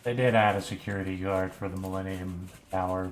They did add a security guard for the Millennium Tower.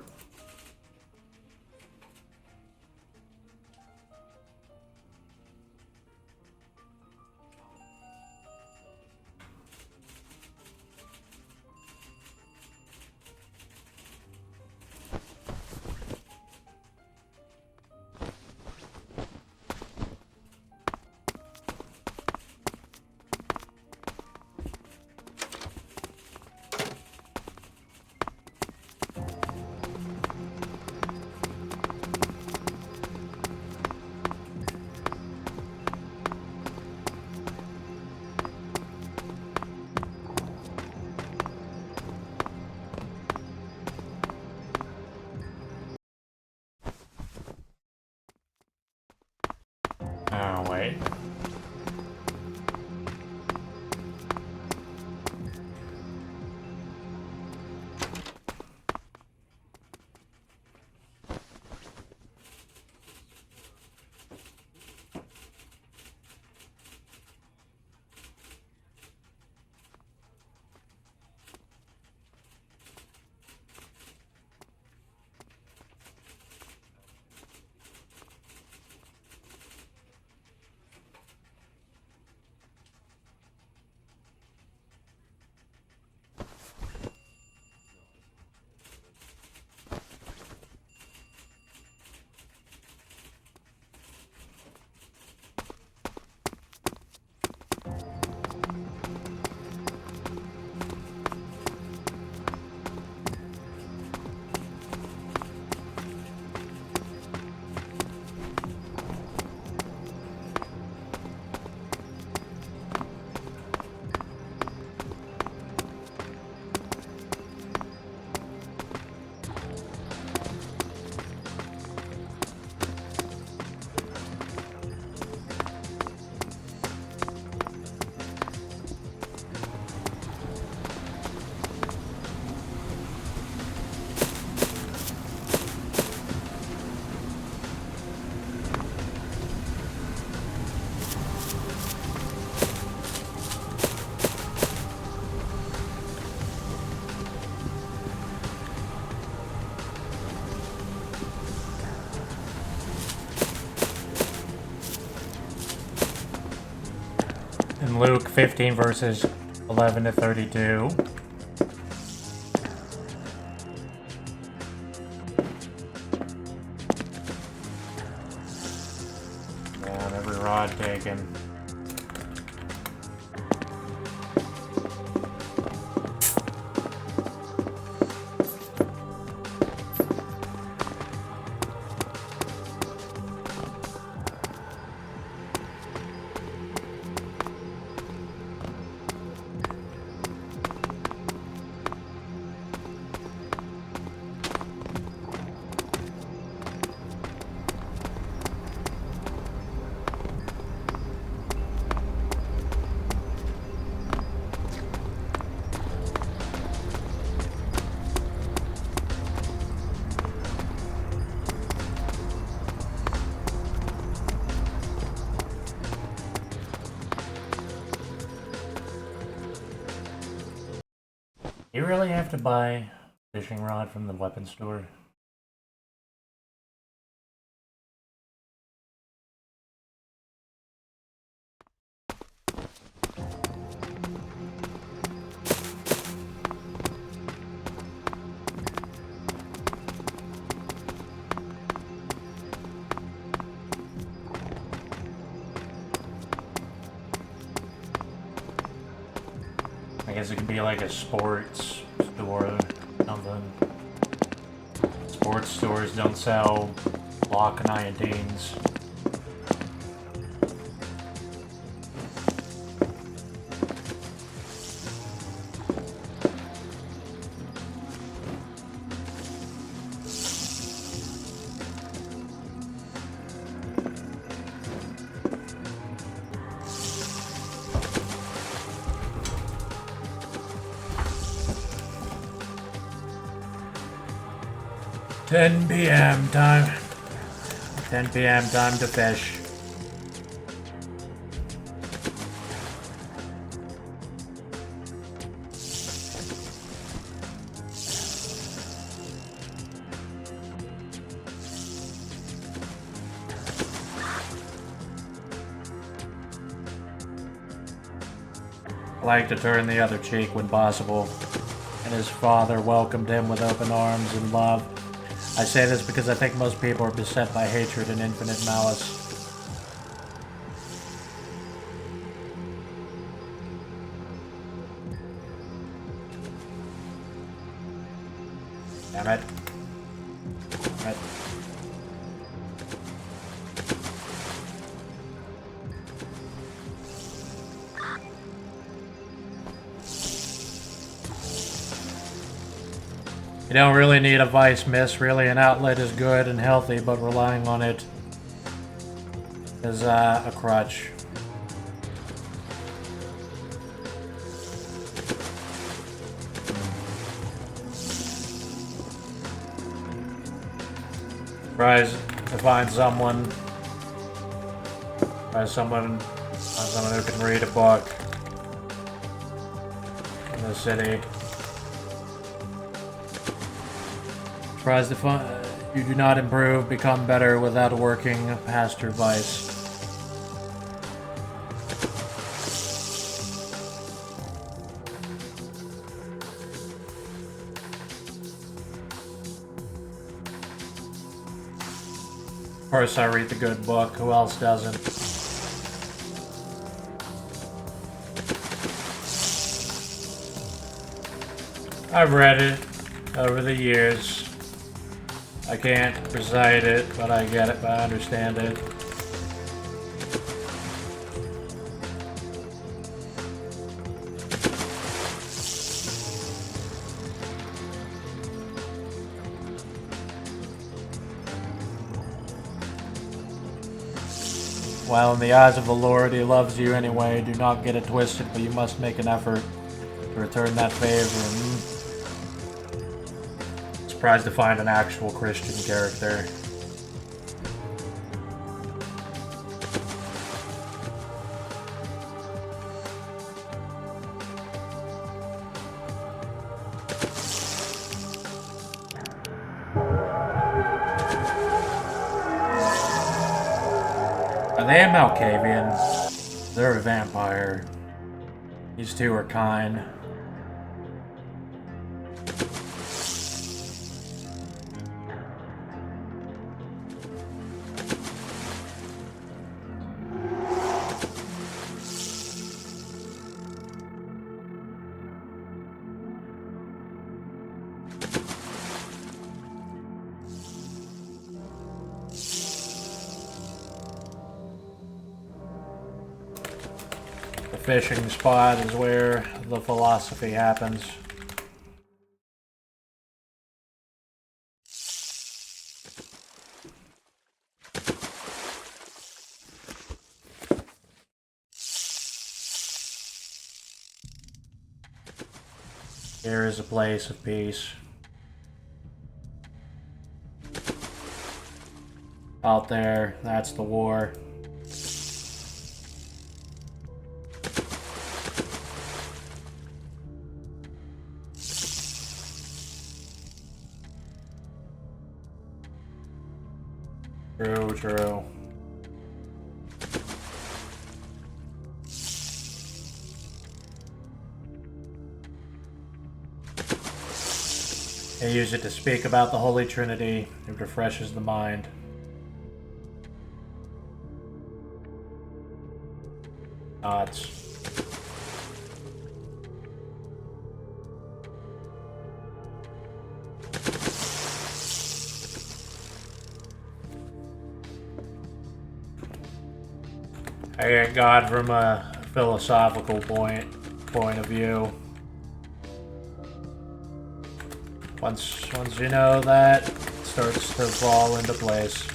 Oh, wait. In Luke 15 verses 11 to 32. Man, every rod taken. You really have to buy a fishing rod from the weapon store? I guess it could be like a sports store or something. Sports stores don't sell lock 19s. Ten PM time. 10 PM time to fish. Liked to turn the other cheek when possible, and his father welcomed him with open arms and love. I say this because I think most people are beset by hatred and infinite malice. Damn it. Damn it. You don't really need a vice, miss. Really, an outlet is good and healthy, but relying on it is a crutch. Tries to find someone who can read a book in the city. Tries to find you do not improve, become better without working past your vice. Of course, I read the good book. Who else doesn't? I've read it over the years. I can't recite it, but I get it, but I understand it. While in the eyes of the Lord, He loves you anyway. Do not get it twisted, but you must make an effort to return that favor. Surprised to find an actual Christian character. Are they a Malkavian? They're a vampire. These two are kind. Fishing spot is where the philosophy happens. Here is a place of peace. Out there, that's the war. True. They use it to speak about the Holy Trinity. It refreshes the mind. Odds. I get God from a philosophical point of view. Once you know that, it starts to fall into place.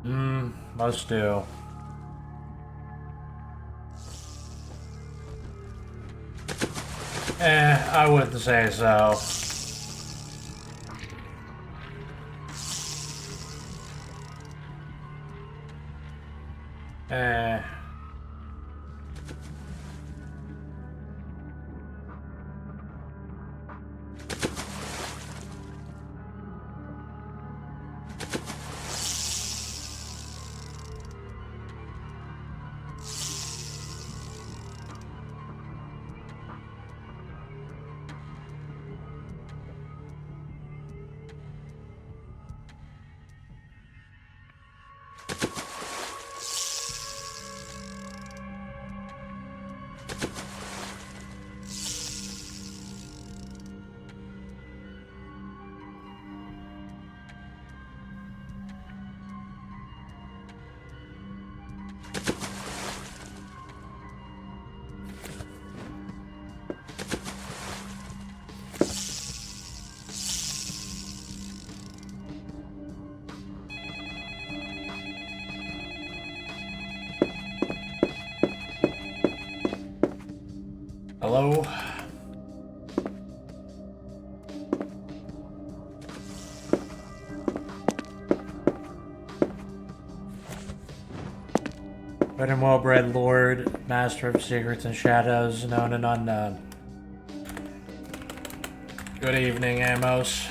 Most do. I wouldn't say so. Hello? Good and well-bred lord, master of secrets and shadows, known and unknown. Good evening, Amos.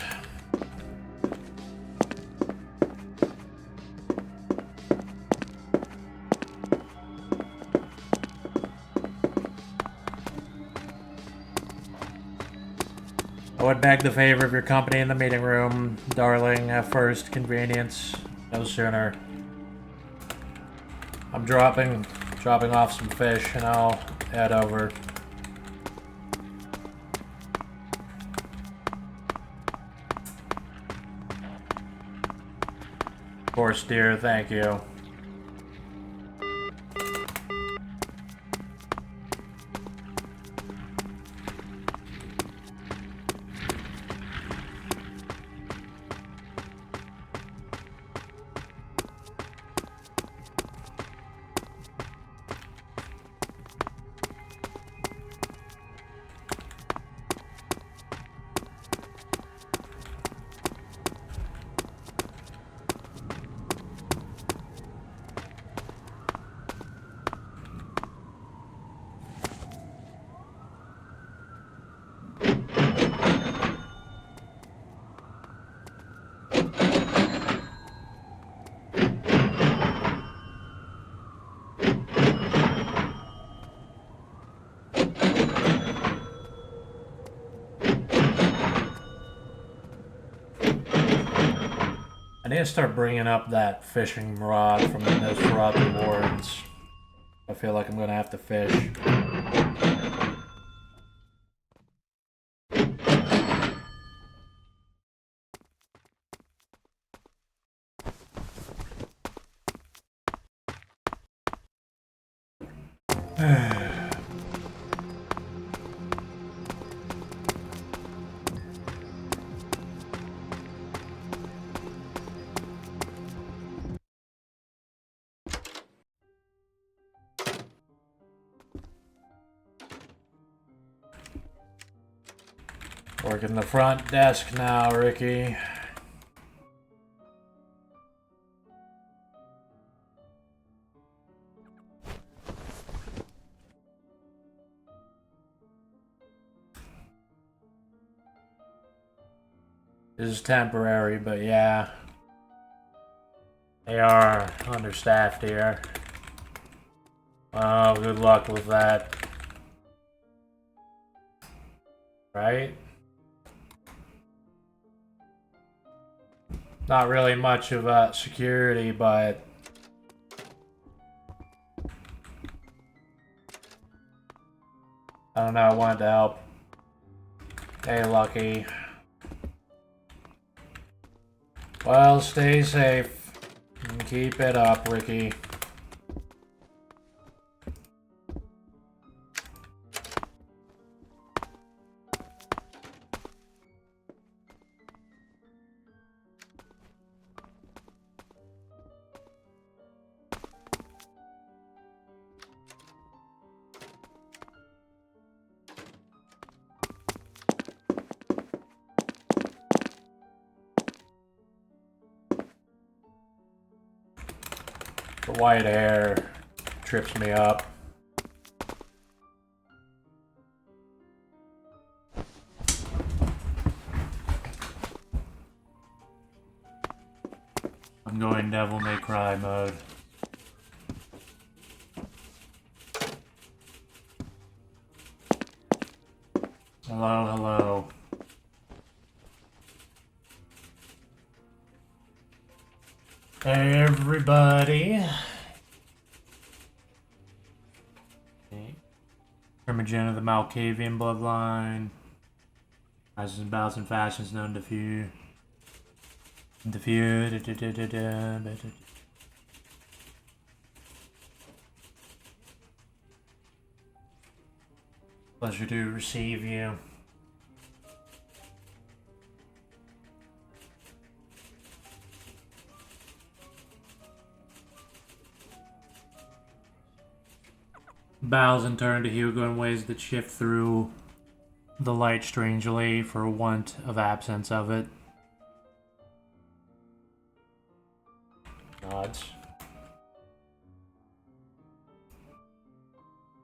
I would beg the favor of your company in the meeting room, darling. First, convenience. No sooner. I'm dropping off some fish, and I'll head over. Of course, dear. Thank you. I need to start bringing up that fishing rod from the Nosferatu Wardens. I feel like I'm gonna have to fish. Working the front desk now, Ricky. This is temporary, but yeah. They are understaffed here. Oh, good luck with that. Right? Not really much of security, but I don't know, I wanted to help. Hey, Lucky. Well, stay safe. And keep it up, Ricky. The white hair trips me up. I'm going Devil May Cry mode. Hello, hello. Hey everybody. Primogen of the Malkavian bloodline. Rises and bows and fashions known to few. Pleasure to receive you. Bows in turn to Hugo in ways that shift through the light strangely for want of absence of it. Gods.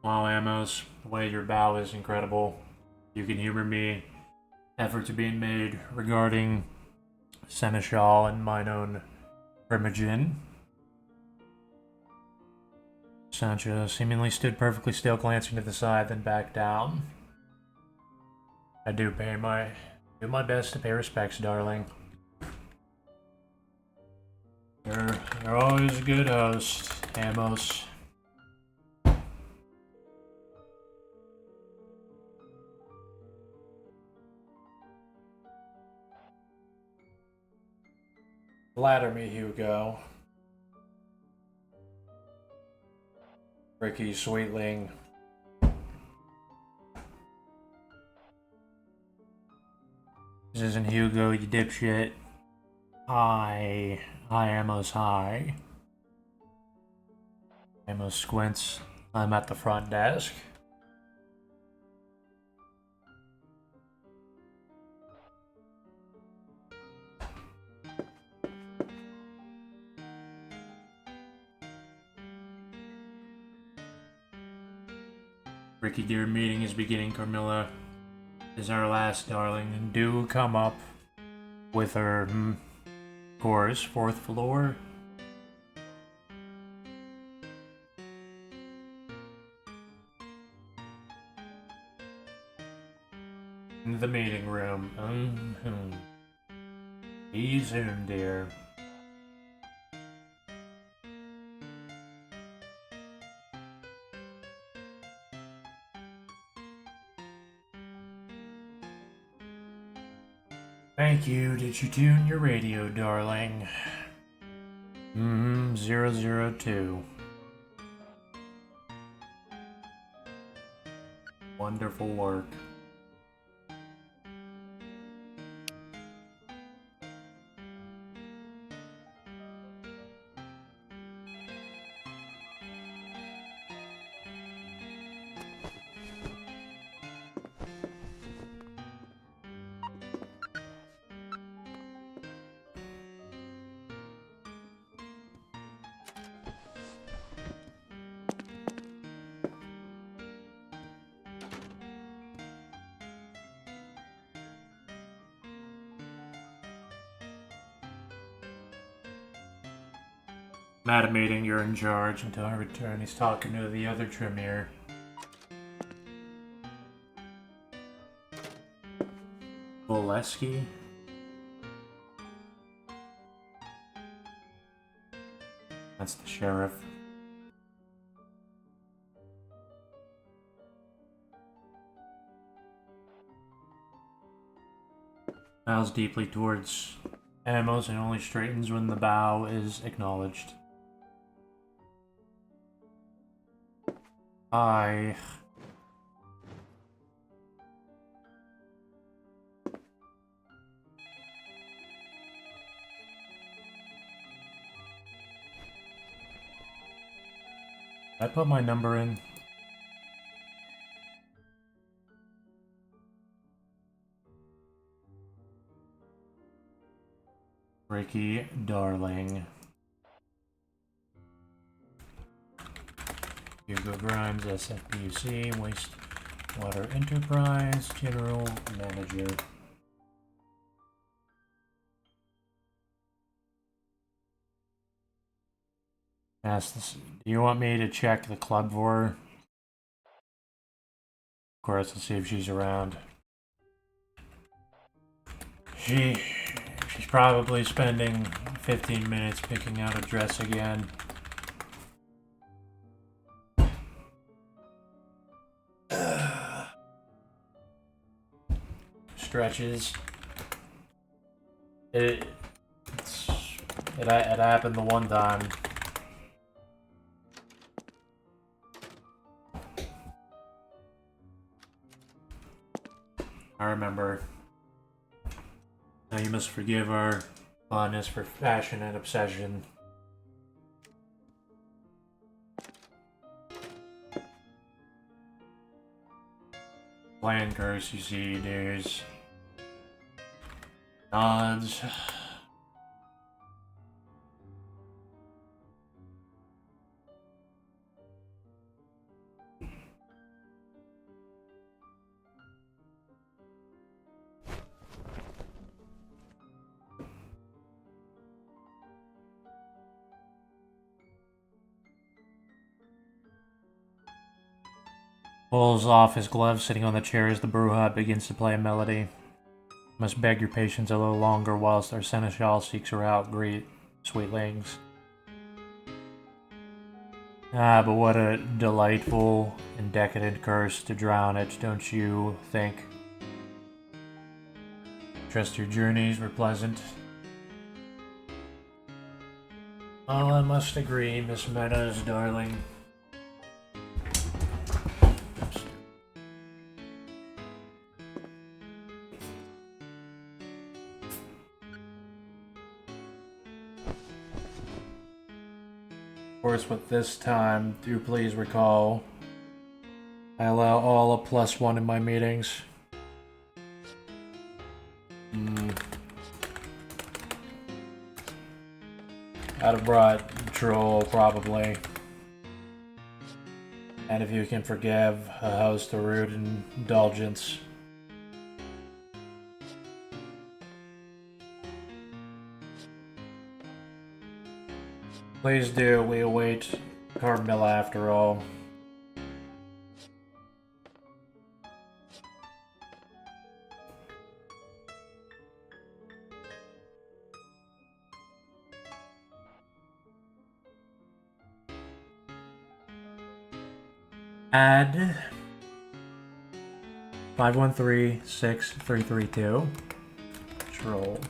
Wow, Amos, the way your bow is incredible. You can humor me. Efforts are being made regarding Seneschal and mine own Primogen. Sancho seemingly stood perfectly still, glancing to the side, then back down. I do my best to pay respects, darling. You're always a good host, Amos. Flatter me, Hugo. Ricky Sweetling. This isn't Hugo, you dipshit. Hi, Amos, hi. Amos squints. I'm at the front desk. Ricky, dear, meeting is beginning. Carmilla is our last, darling. And do come up with her, of course, 4th floor. In the meeting room. Be soon, dear. Thank you. Did you tune your radio, darling? 002. Wonderful work. At a meeting, you're in charge until I return. He's talking to the other Tremere. Bolesky? That's the sheriff. Bows deeply towards Amos and only straightens when the bow is acknowledged. I put my number in. Ricky, darling. Hugo Grimes, SFPUC, Wastewater Enterprise, General Manager. Ask this, do you want me to check the club for her? Of course, let's see if she's around. She's probably spending 15 minutes picking out a dress again. Stretches. It happened the one time. I remember. Now you must forgive our fondness for fashion and obsession. Plan curse, you see, there's nods. Pulls off his gloves, sitting on the chair as the brewhot begins to play a melody. Must beg your patience a little longer whilst our seneschal seeks her out. Greet, sweetlings. Ah, but what a delightful and decadent curse to drown it, don't you think? Trust your journeys were pleasant. Oh, I must agree, Miss Meadows, darling. Of course, with this time, do please recall, I allow all a +1 in my meetings. I'd have brought Troll, probably. And if you can forgive a host a rude indulgence. Please do, we await Carmilla after all. Add 513-6332. Troll.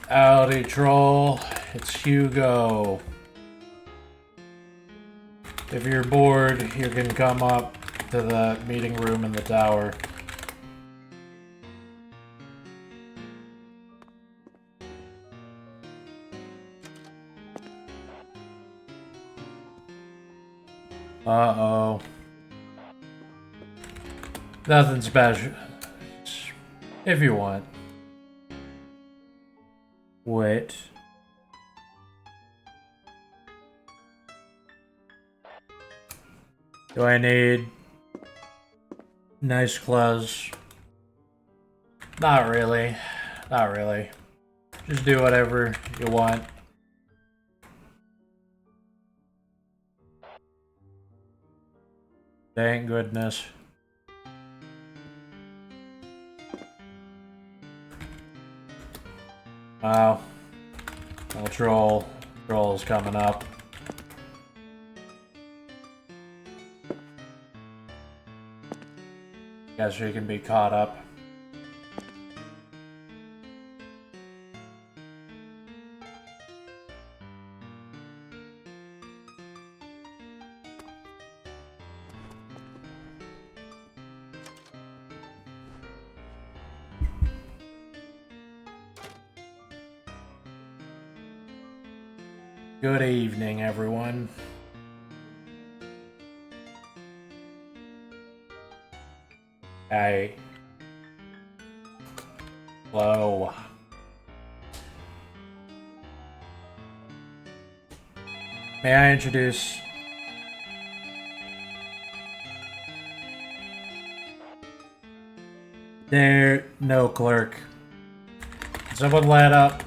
Howdy, Troll. It's Hugo. If you're bored, you can come up to the meeting room in the tower. Uh-oh. Nothing special. If you want. Wait. Do I need nice clothes? Not really. Not really. Just do whatever you want. Thank goodness. Wow. Well, Troll is coming up. Guess she can be caught up. Good evening, everyone. Hey. Hello. May I introduce... No clerk. Someone let up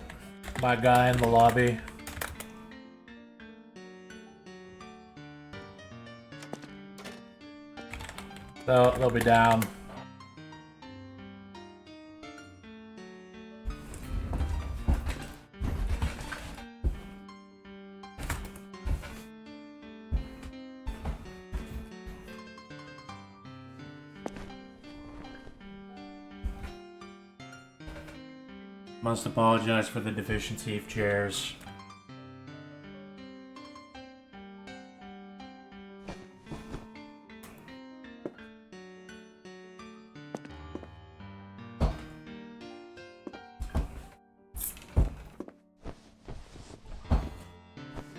my guy in the lobby. They'll be down. Must apologize for the deficiency of chairs.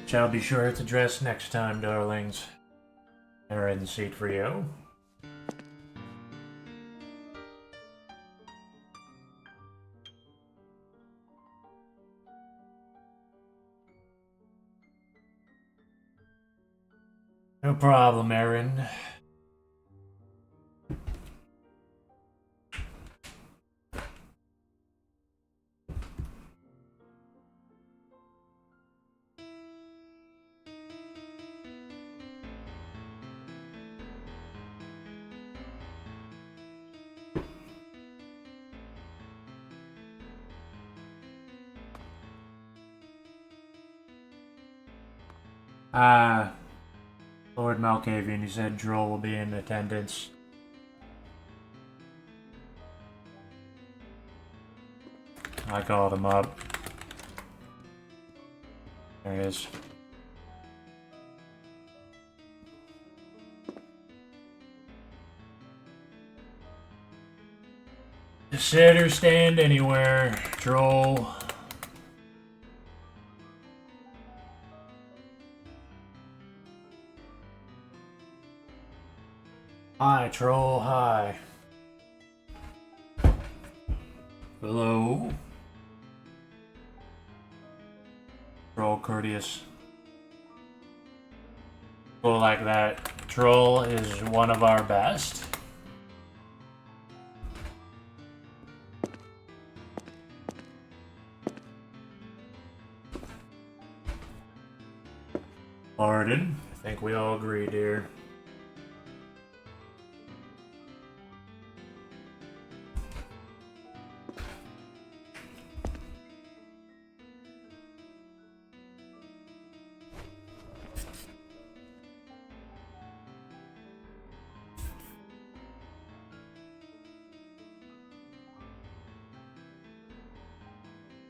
Shall be sure it's addressed next time, darlings. They're in the seat for you. No problem, Erin. Lord Malkavian, you said Droll will be in attendance. I called him up. There he is. Sit or stand anywhere, Droll. Hi, Troll, hi. Hello. Troll courteous. Troll like that. Troll is one of our best. Pardon? I think we all agree, dear.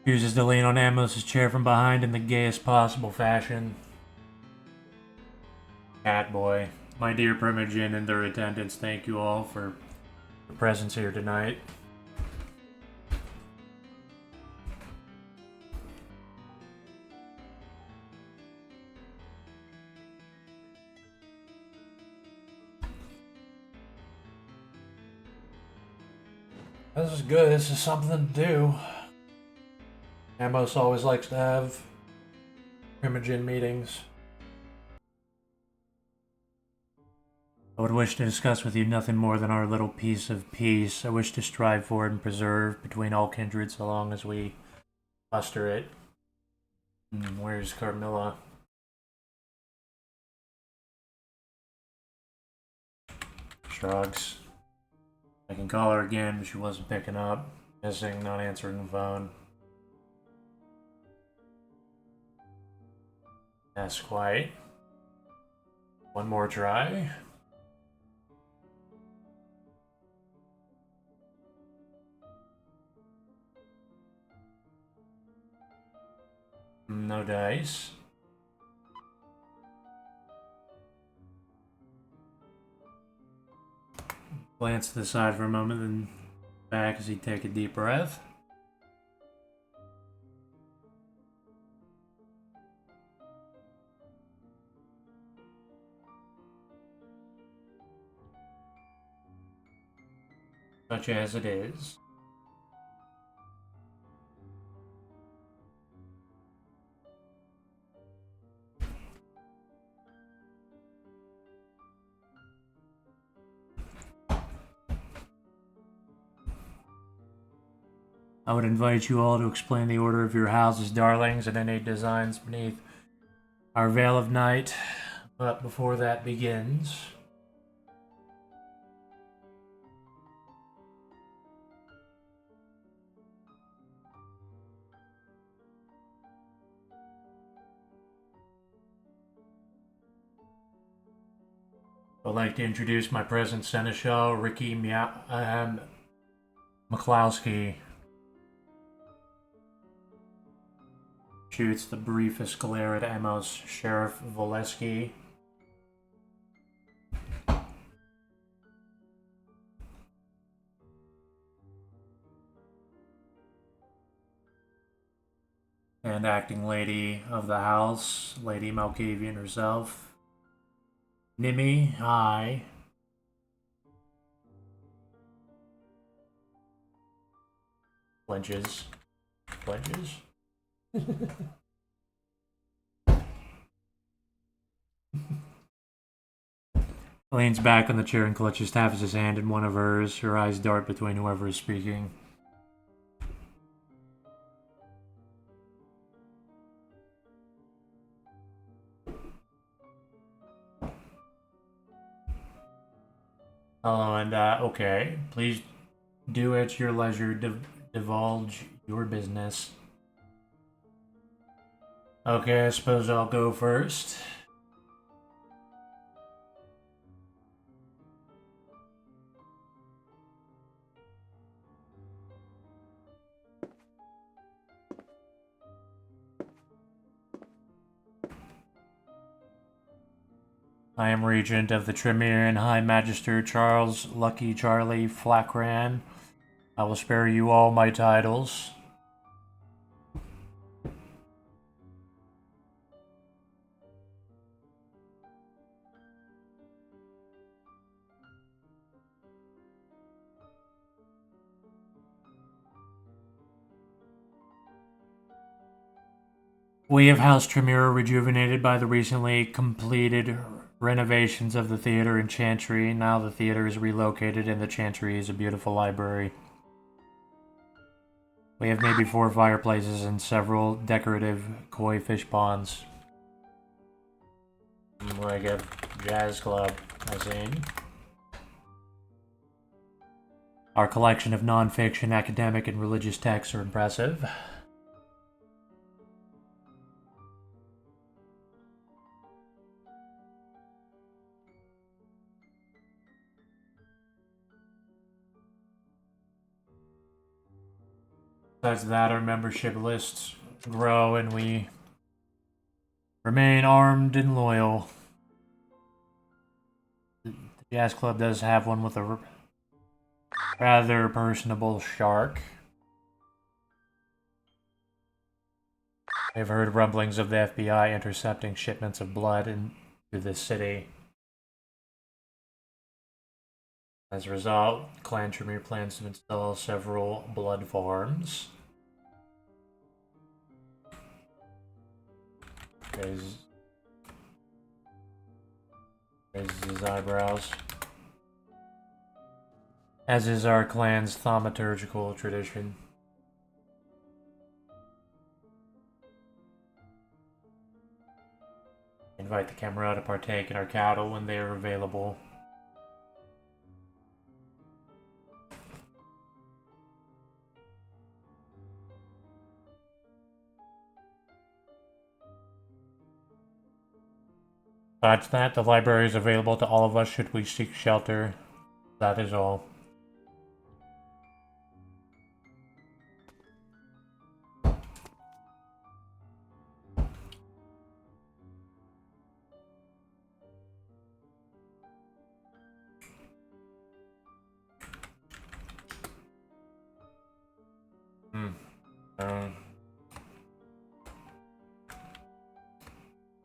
Uses to lean on Amos' chair from behind in the gayest possible fashion. Catboy. My dear Primogen and their attendants, thank you all for your presence here tonight. This is good. This is something to do. Amos always likes to have Primogen meetings. I would wish to discuss with you nothing more than our little piece of peace. I wish to strive for and preserve between all kindred so long as we muster it. Where's Carmilla? Shrugs. I can call her again, but she wasn't picking up. Missing, not answering the phone. That's quite. One more try. No dice. Glance to the side for a moment, then back as he take a deep breath. such as it is. I would invite you all to explain the order of your houses, darlings, and any designs beneath our veil of night. But before that begins, I'd like to introduce my present seneschal, Ricky McCloskey. Shoots the briefest glare at Amos, Sheriff Voleski. And acting lady of the house, Lady Malkavian herself. Nimmy, hi. Flinches. Flinches. Leans back on the chair and clutches Taffy's hand in one of hers. Her eyes dart between whoever is speaking. Oh, and okay. Please do at your leisure divulge your business. Okay, I suppose I'll go first. I am Regent of the Tremere and High Magister Charles Lucky Charlie Flackran. I will spare you all my titles. We of House Tremere are rejuvenated by the recently completed renovations of the theater and chantry. Now the theater is relocated and the chantry is a beautiful library. We have maybe 4 fireplaces and several decorative koi fish ponds. Like a jazz club, I seen. Our collection of non-fiction, academic, and religious texts are impressive. Besides that, our membership lists grow and we remain armed and loyal. The Jazz Club does have one with a rather personable shark. I've heard rumblings of the FBI intercepting shipments of blood into this city. As a result, Clan Tremere plans to install several blood farms. Raises his eyebrows. As is our clan's thaumaturgical tradition. Invite the Camera to partake in our cattle when they are available. Besides that, the library is available to all of us should we seek shelter. That is all.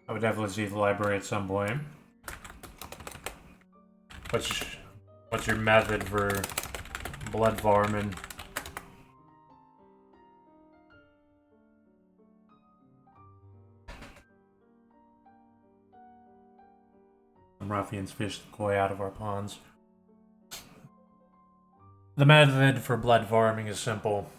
I would definitely see the library at some point. What's your method for blood varmint. Some ruffians fish the koi out of our ponds. The method for blood farming is simple.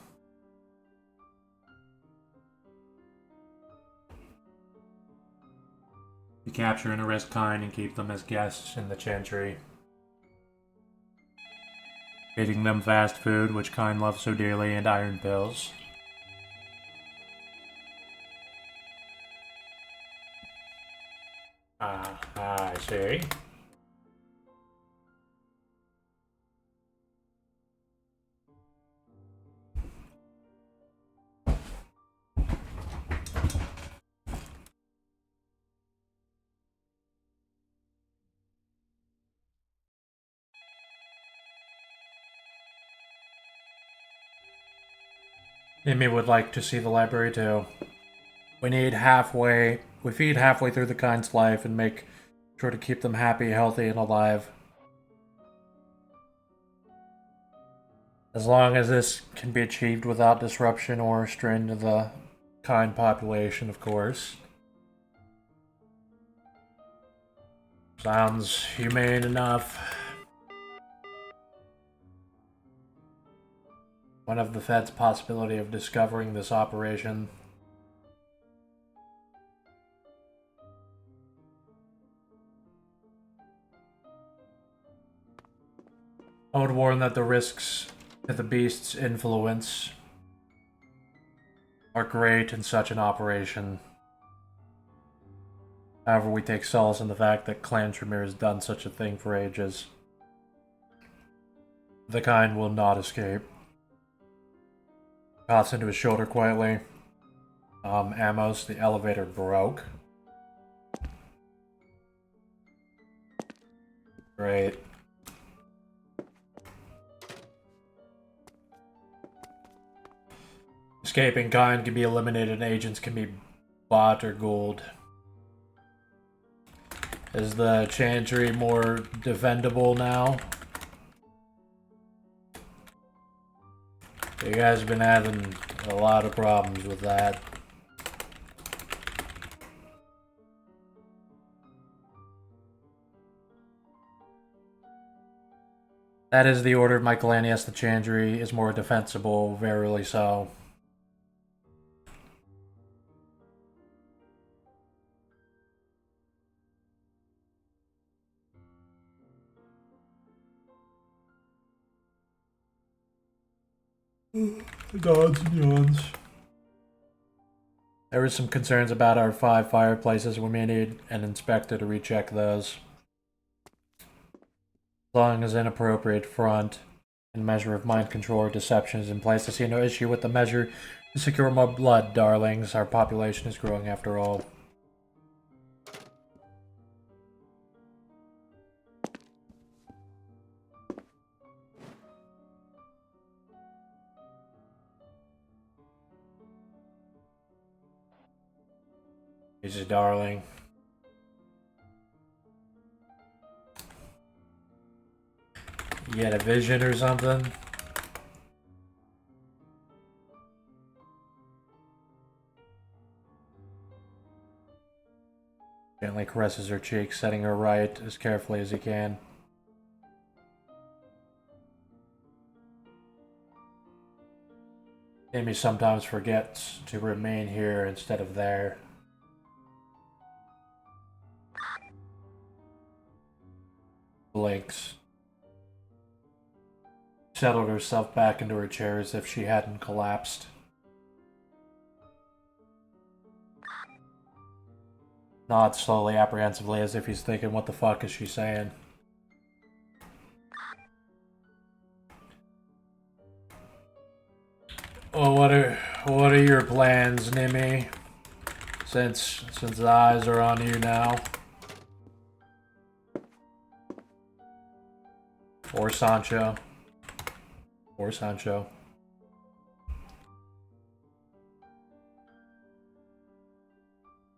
You capture and arrest kine and keep them as guests in the chantry. Feeding them fast food, which kine love so dearly, and iron pills. I see. Amy would like to see the library too. We feed halfway through the kind's life and make sure to keep them happy, healthy, and alive. As long as this can be achieved without disruption or strain to the kind population, of course. Sounds humane enough. One of the Fed's possibility of discovering this operation. I would warn that the risks to the beast's influence are great in such an operation. However, we take solace in the fact that Clan Tremere has done such a thing for ages. The kind will not escape. Coughs into his shoulder quietly. Amos, the elevator broke. Great. Escaping kind can be eliminated and agents can be bought or ghouled. Is the chantry more defendable now? You guys have been having a lot of problems with that. That is the order of Michaelanius. The chantry is more defensible, verily so. Nods and yawns. There were some concerns about our 5 fireplaces. We may need an inspector to recheck those. As long as an appropriate front and measure of mind control or deception is in place, I see no issue with the measure to secure more blood, darlings. Our population is growing after all. He's a darling. You had a vision or something? Gently caresses her cheek, setting her right as carefully as he can. Amy sometimes forgets to remain here instead of there. Blinks. Settled herself back into her chair as if she hadn't collapsed. Nods slowly, apprehensively, as if he's thinking, what the fuck is she saying? Well, what are your plans, Nimmy? Since the eyes are on you now. Or Sancho. Or Sancho.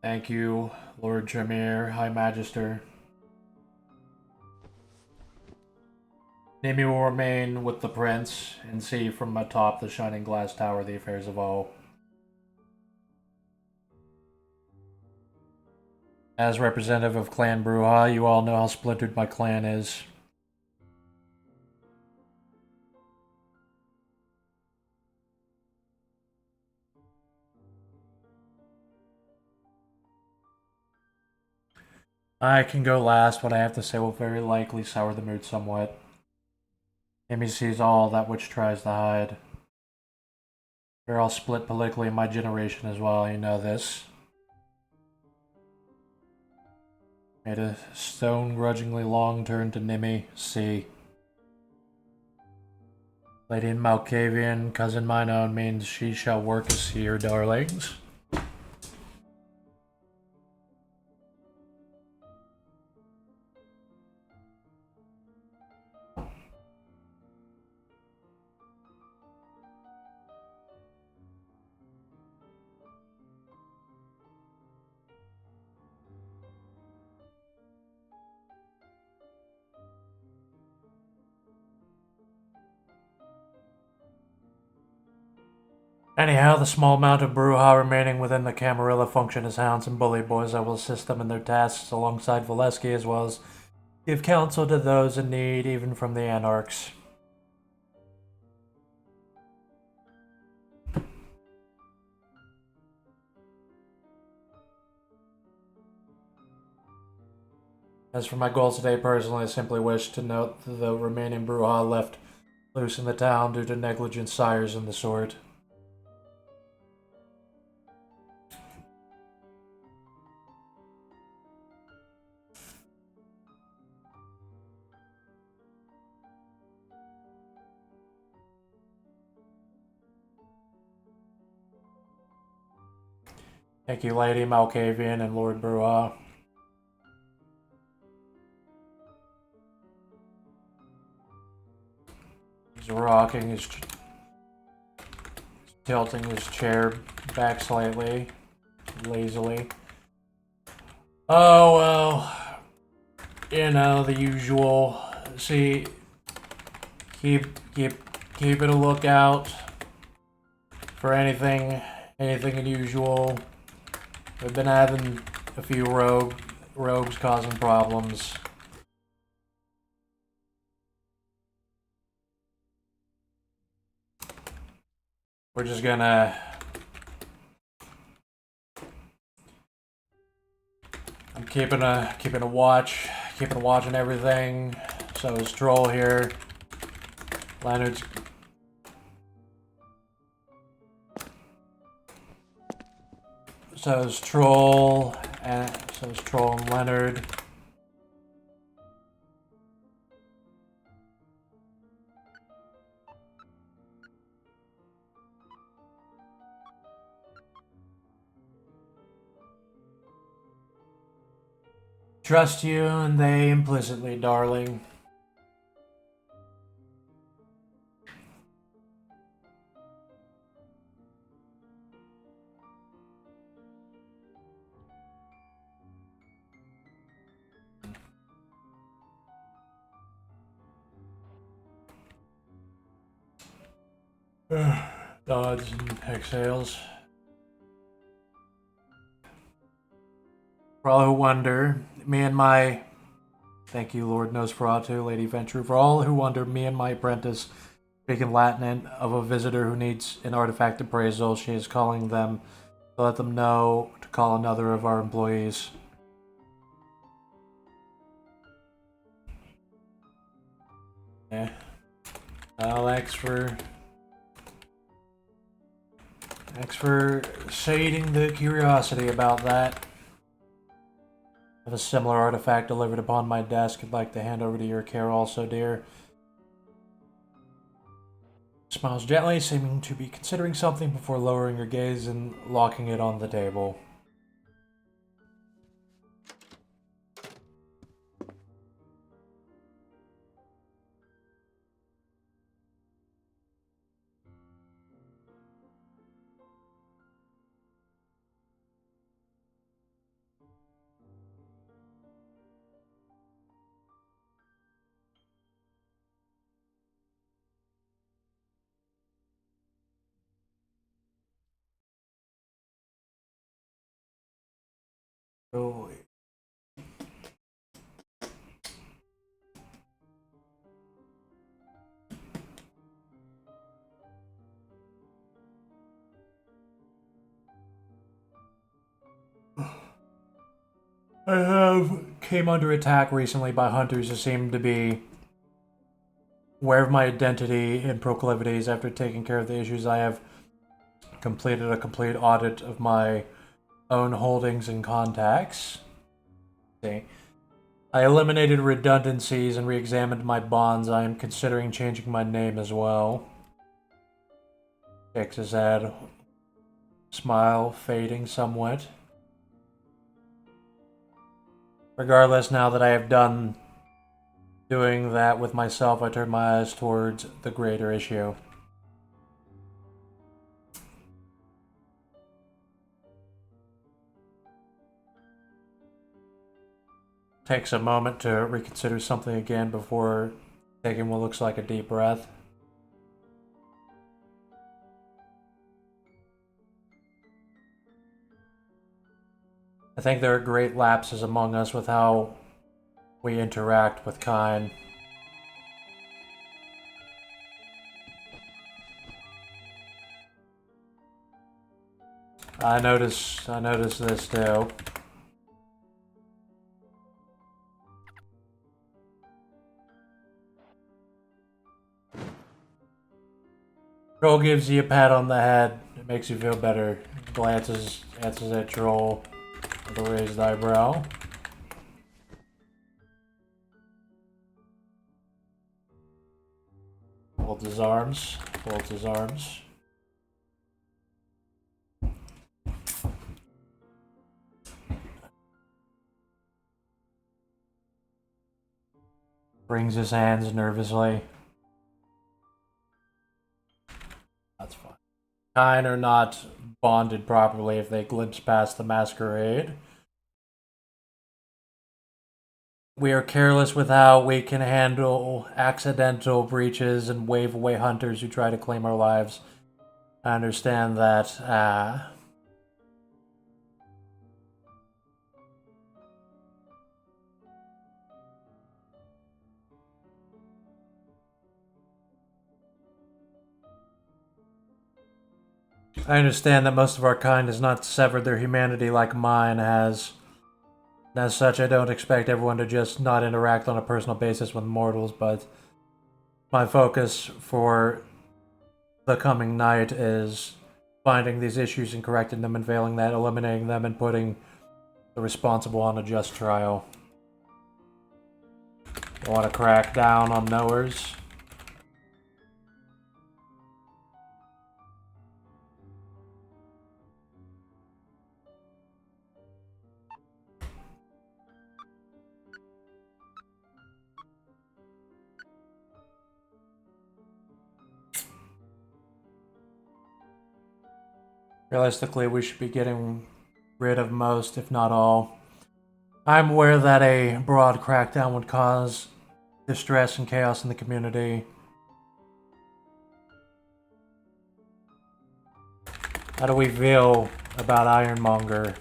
Thank you, Lord Tremere, High Magister. Nimi will remain with the prince and see from atop the shining glass tower the affairs of all. As representative of Clan Bruja, you all know how splintered my clan is. I can go last. What I have to say will very likely sour the mood somewhat. Amy sees all that which tries to hide. We're all split politically in my generation as well, you know this. Made a stone grudgingly long turn to Nimi. See. Lady in Malkavian, cousin mine own, means she shall work as here, darlings. Anyhow, the small amount of Bruja remaining within the Camarilla function as hounds and bully boys. I will assist them in their tasks alongside Valeski, as well as give counsel to those in need, even from the Anarchs. As for my goals today, personally, I simply wish to note the remaining Bruja left loose in the town due to negligent sires and the sort. Thank you, Lady Malkavian and Lord Bruja. He's rocking his... tilting his chair back slightly, lazily. Oh, well... You know, the usual. See... Keep it a lookout for anything unusual. We've been having a few rogues causing problems. We're just gonna... I'm keeping a watch on everything. So is Troll here. Leonard's... So is Troll and Leonard. Trust you and they implicitly, darling. Dodge and exhales. For all who wonder, me and my... Thank you, Lord Nosferatu, Lady Ventrue. For all who wonder, me and my apprentice speak in Latin of a visitor who needs an artifact appraisal. She is calling them to let them know to call another of our employees. Yeah. Well, thanks for sating the curiosity about that. I have a similar artifact delivered upon my desk I'd like to hand over to your care also, dear. Smiles gently, seeming to be considering something before lowering her gaze and locking it on the table. Oh. I have came under attack recently by hunters who seem to be aware of my identity and proclivities. After taking care of the issues, I have completed a complete audit of my own holdings and contacts. See. I eliminated redundancies and re-examined my bonds. I am considering changing my name as well. Shakes his head. Smile fading somewhat. Regardless, now that I have done doing that with myself, I turn my eyes towards the greater issue. Takes a moment to reconsider something again before taking what looks like a deep breath. I think there are great lapses among us with how we interact with kind. I notice this too. Troll gives you a pat on the head. It makes you feel better. Glances at Troll with a raised eyebrow. Folds his arms. Folds his arms. Brings his hands nervously. That's fine. Kind are not bonded properly if they glimpse past the masquerade. We are careless with how we can handle accidental breaches and wave away hunters who try to claim our lives. I understand that. I understand that most of our kind has not severed their humanity like mine has. As such, I don't expect everyone to just not interact on a personal basis with mortals, but my focus for the coming night is finding these issues and correcting them and failing that, eliminating them and putting the responsible on a just trial. I want to crack down on knowers. Realistically, we should be getting rid of most, if not all. I'm aware that a broad crackdown would cause distress and chaos in the community. How do we feel about Ironmonger?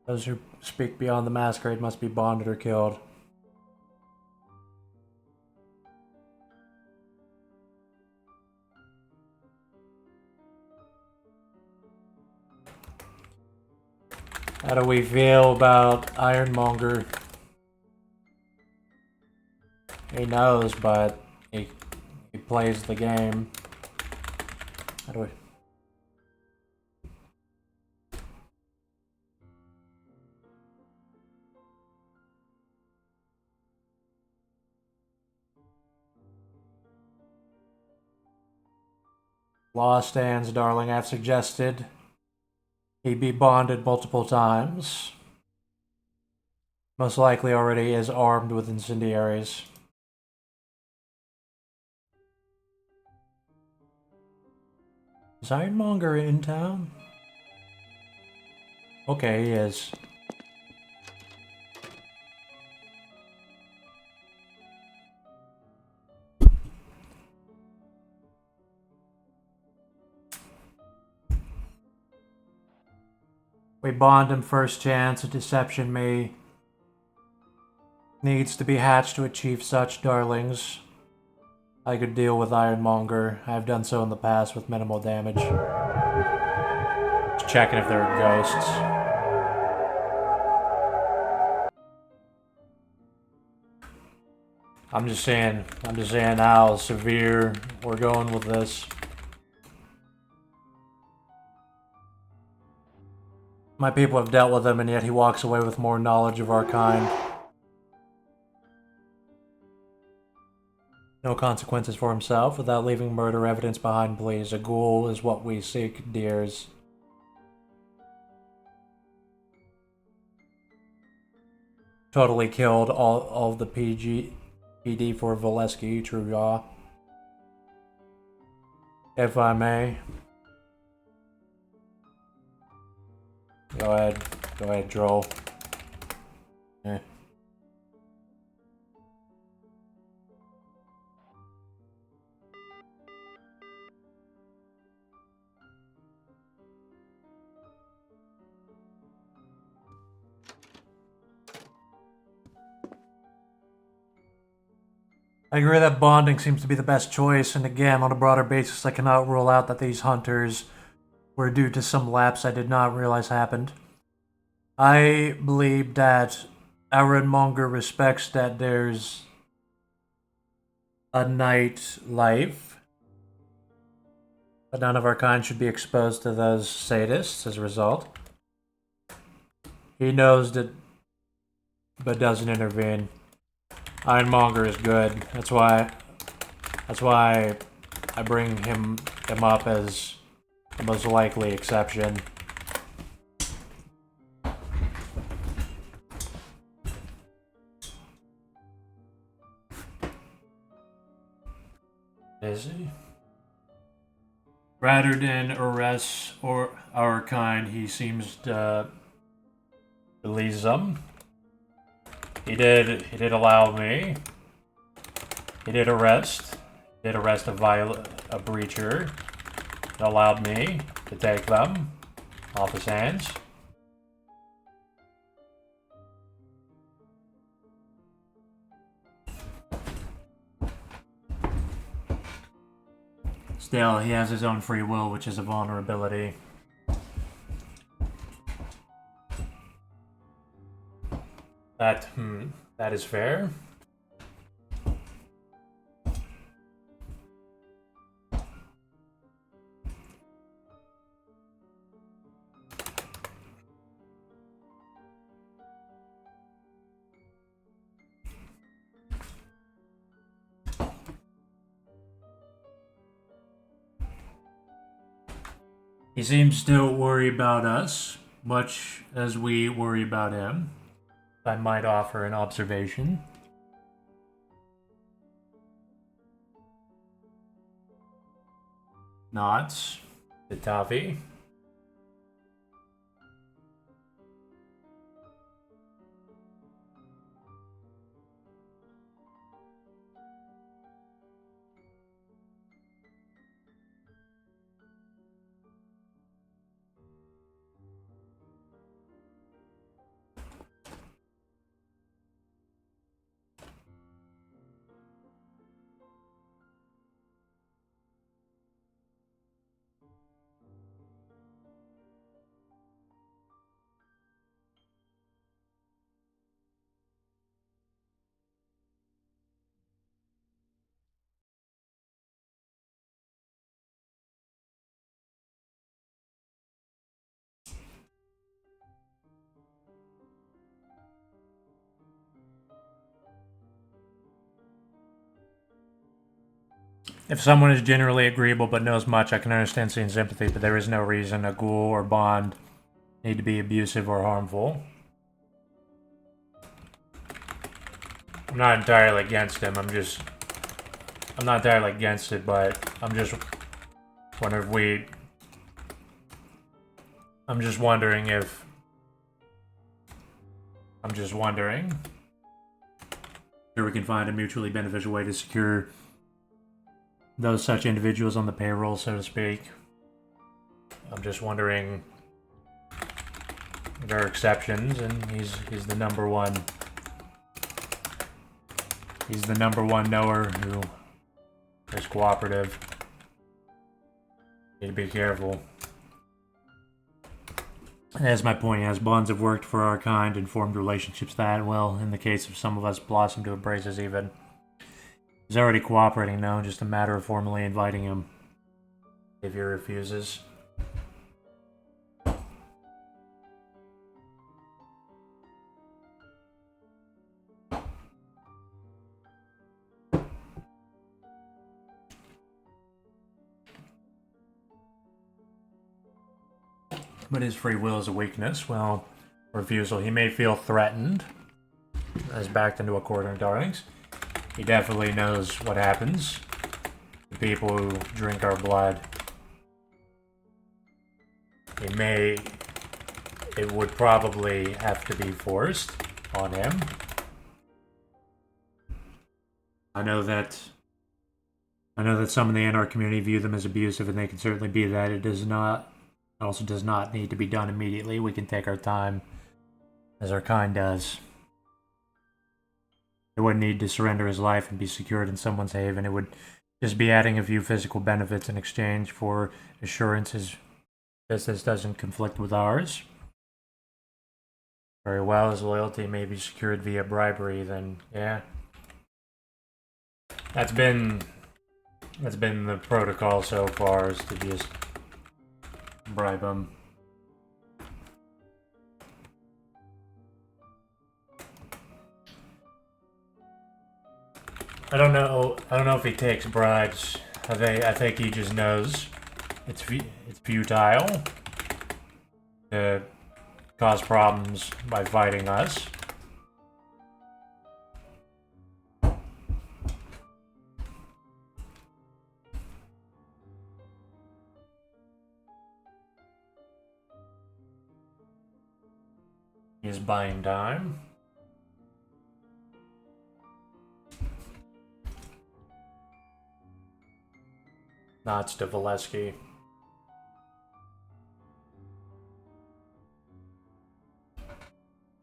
Those who speak beyond the masquerade must be bonded or killed. How do we feel about Ironmonger? He knows, but he plays the game. How do we... Law stands, darling. I've suggested he be bonded multiple times. Most likely already is armed with incendiaries. Is Ironmonger in town? Okay, he is. We We bond him first chance. A deception may needs to be hatched to achieve such, darlings. I could deal with Ironmonger. I have done so in the past with minimal damage. Just checking if there are ghosts. I'm just saying how severe we're going with this. My people have dealt with him, and yet he walks away with more knowledge of our kind. No consequences for himself, without leaving murder evidence behind, please. A ghoul is what we seek, dears. Totally killed all of the PD for Valeski, true yaw. If I may. Go ahead, Droll. Eh. I agree that bonding seems to be the best choice, and again, on a broader basis, I cannot rule out that these hunters were due to some lapse I did not realize happened. I believe that Ironmonger respects that there's a night life, but none of our kind should be exposed to those sadists as a result. He knows that, but doesn't intervene. Ironmonger is good. That's why I bring him up as the most likely exception. Is he? Rather than arrest or our kind, he seems to release them. He did allow me. He did arrest a breacher. It allowed me to take them off his hands. Still, he has his own free will, which is a vulnerability. That is fair. He seems to worry about us, much as we worry about him. I might offer an observation. Nods. The toffee. If someone is generally agreeable but knows much, I can understand seeing sympathy, but there is no reason a ghoul or bond need to be abusive or harmful. I'm not entirely against him, I'm not entirely against it, but I'm just wondering if we can find a mutually beneficial way to secure those such individuals on the payroll, so to speak. I'm just wondering There are exceptions, and he's the number one. He's the number one knower who is cooperative. Need to be careful. As my point, as bonds have worked for our kind and formed relationships that, well, in the case of some of us, blossomed to embraces even. He's already cooperating now, just a matter of formally inviting him. If he refuses. But his free will is a weakness. Well, refusal. He may feel threatened. As backed into a corner, darlings. He definitely knows what happens to people who drink our blood. It would probably have to be forced on him. I know that some in the Anarch community view them as abusive, and they can certainly be that. It also does not need to be done immediately. We can take our time, as our kind does. He wouldn't need to surrender his life and be secured in someone's haven. It would just be adding a few physical benefits in exchange for assurances that this doesn't conflict with ours. Very well, his loyalty may be secured via bribery, then yeah. That's been the protocol so far, is to just bribe him. I don't know if he takes bribes. I think he just knows it's futile to cause problems by fighting us. He's buying time. Nods to Valesky.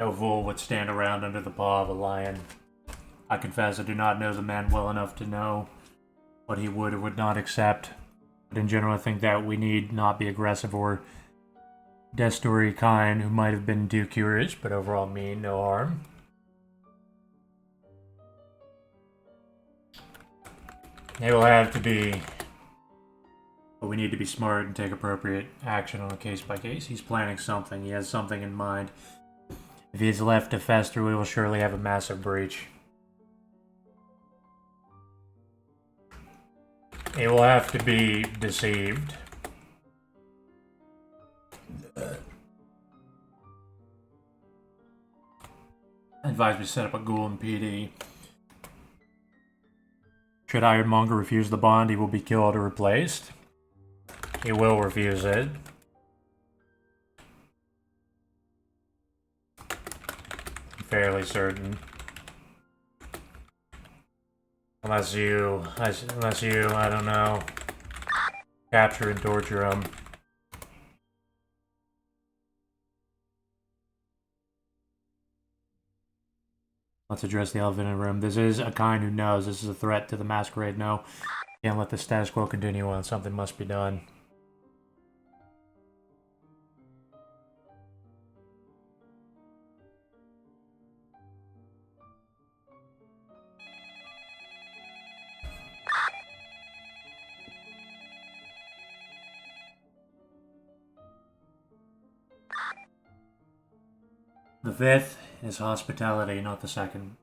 No fool would stand around under the paw of a lion. I confess I do not know the man well enough to know what he would or would not accept. But in general, I think that we need not be aggressive or destory kind who might have been too curious, but overall mean no harm. It will have to be, but we need to be smart and take appropriate action on a case by case. He's planning something. He has something in mind. If he is left to fester, we will surely have a massive breach. He will have to be deceived. I advise we set up a ghouling PD. Should Ironmonger refuse the bond, he will be killed or replaced. He will refuse it. Fairly certain. Unless you, I don't know, capture and torture him. Let's address the elephant in the room. This is a kind who knows this is a threat to the masquerade. No, can't let the status quo continue on. Something must be done. The fifth is hospitality, not the second.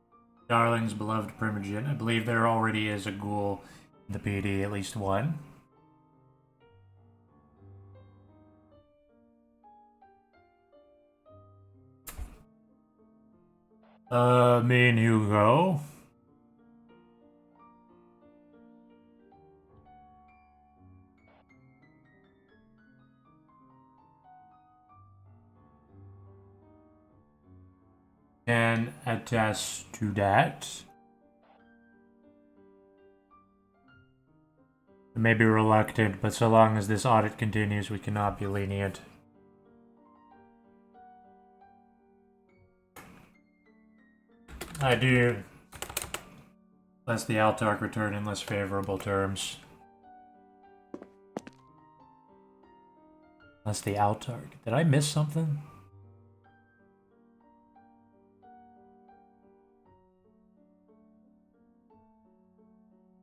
Darling's beloved Primogen. I believe there already is a ghoul in the PD, at least one. Me and Hugo. Can attest to that. I may be reluctant, but so long as this audit continues, we cannot be lenient. I do. Lest the Altark return in less favorable terms. That's the Altark. Did I miss something?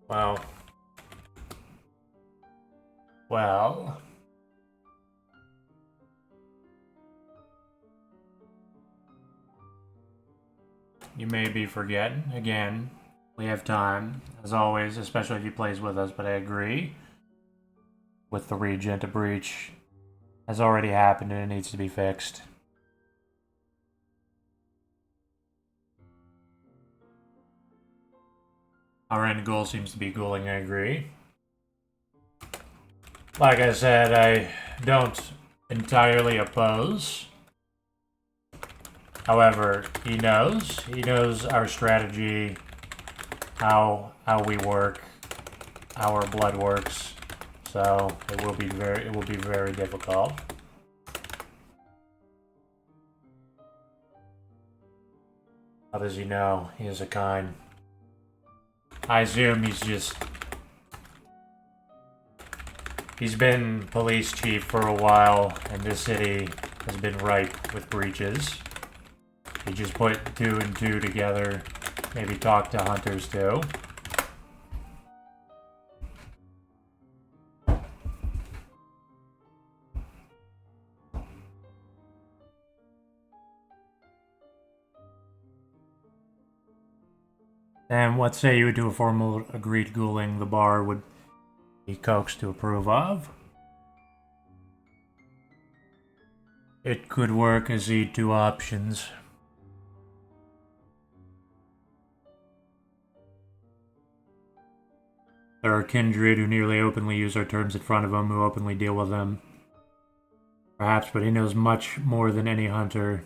Wow. Well. You may be forgetting. Again, we have time. As always, especially if he plays with us, but I agree with the Regent. A breach has already happened and it needs to be fixed. Our end goal seems to be ghouling, I agree. Like I said, I don't entirely oppose. However, he knows our strategy, how we work, how our blood works. So it will be very difficult. How does he know? He is a kind. I assume he's been police chief for a while, and this city has been ripe with breaches. He just put 2 and 2 together, maybe talk to hunters too. And what say you would do a formal agreed ghouling the bar would be coaxed to approve of? It could work as the 2 options. There are kindred who nearly openly use our terms in front of him, who openly deal with them. Perhaps, but he knows much more than any hunter.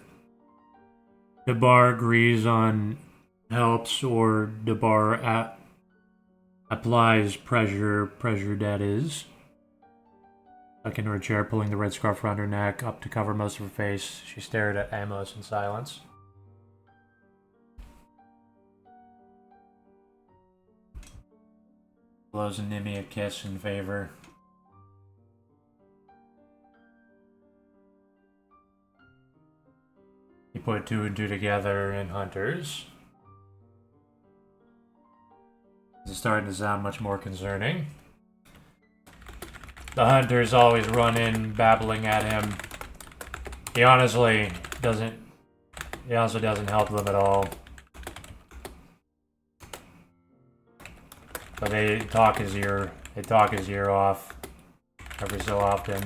The bar agrees on helps, or the bar applies pressure that is. Stuck in her chair, pulling the red scarf around her neck up to cover most of her face. She stared at Amos in silence. Blows Nimi a kiss in favor. He put 2 and 2 together in hunters. It's starting to sound much more concerning. The hunters always run in, babbling at him. He honestly doesn't help them at all. But they talk his ear off every so often.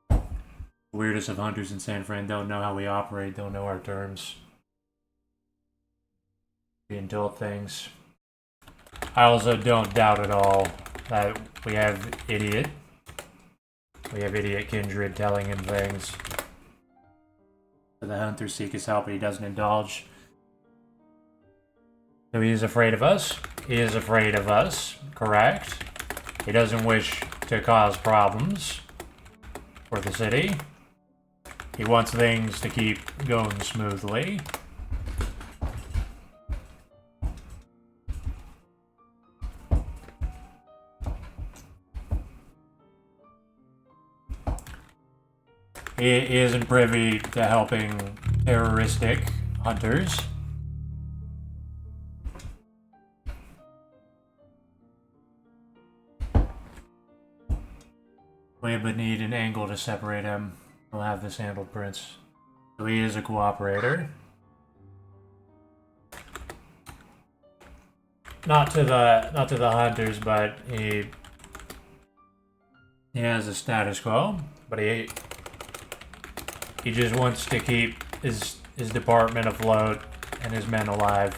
The weirdest of hunters in San Fran don't know how we operate, don't know our terms. Being told things. I also don't doubt at all that we have idiot kindred telling him things. So the hunters seek his help, but he doesn't indulge. So he is afraid of us. He is afraid of us, correct? He doesn't wish to cause problems for the city. He wants things to keep going smoothly. He isn't privy to helping terroristic hunters. We would need an angle to separate him. We'll have this handled, Prince. So he is a cooperator. Not to the hunters, but he has a status quo. But he just wants to keep his department afloat and his men alive.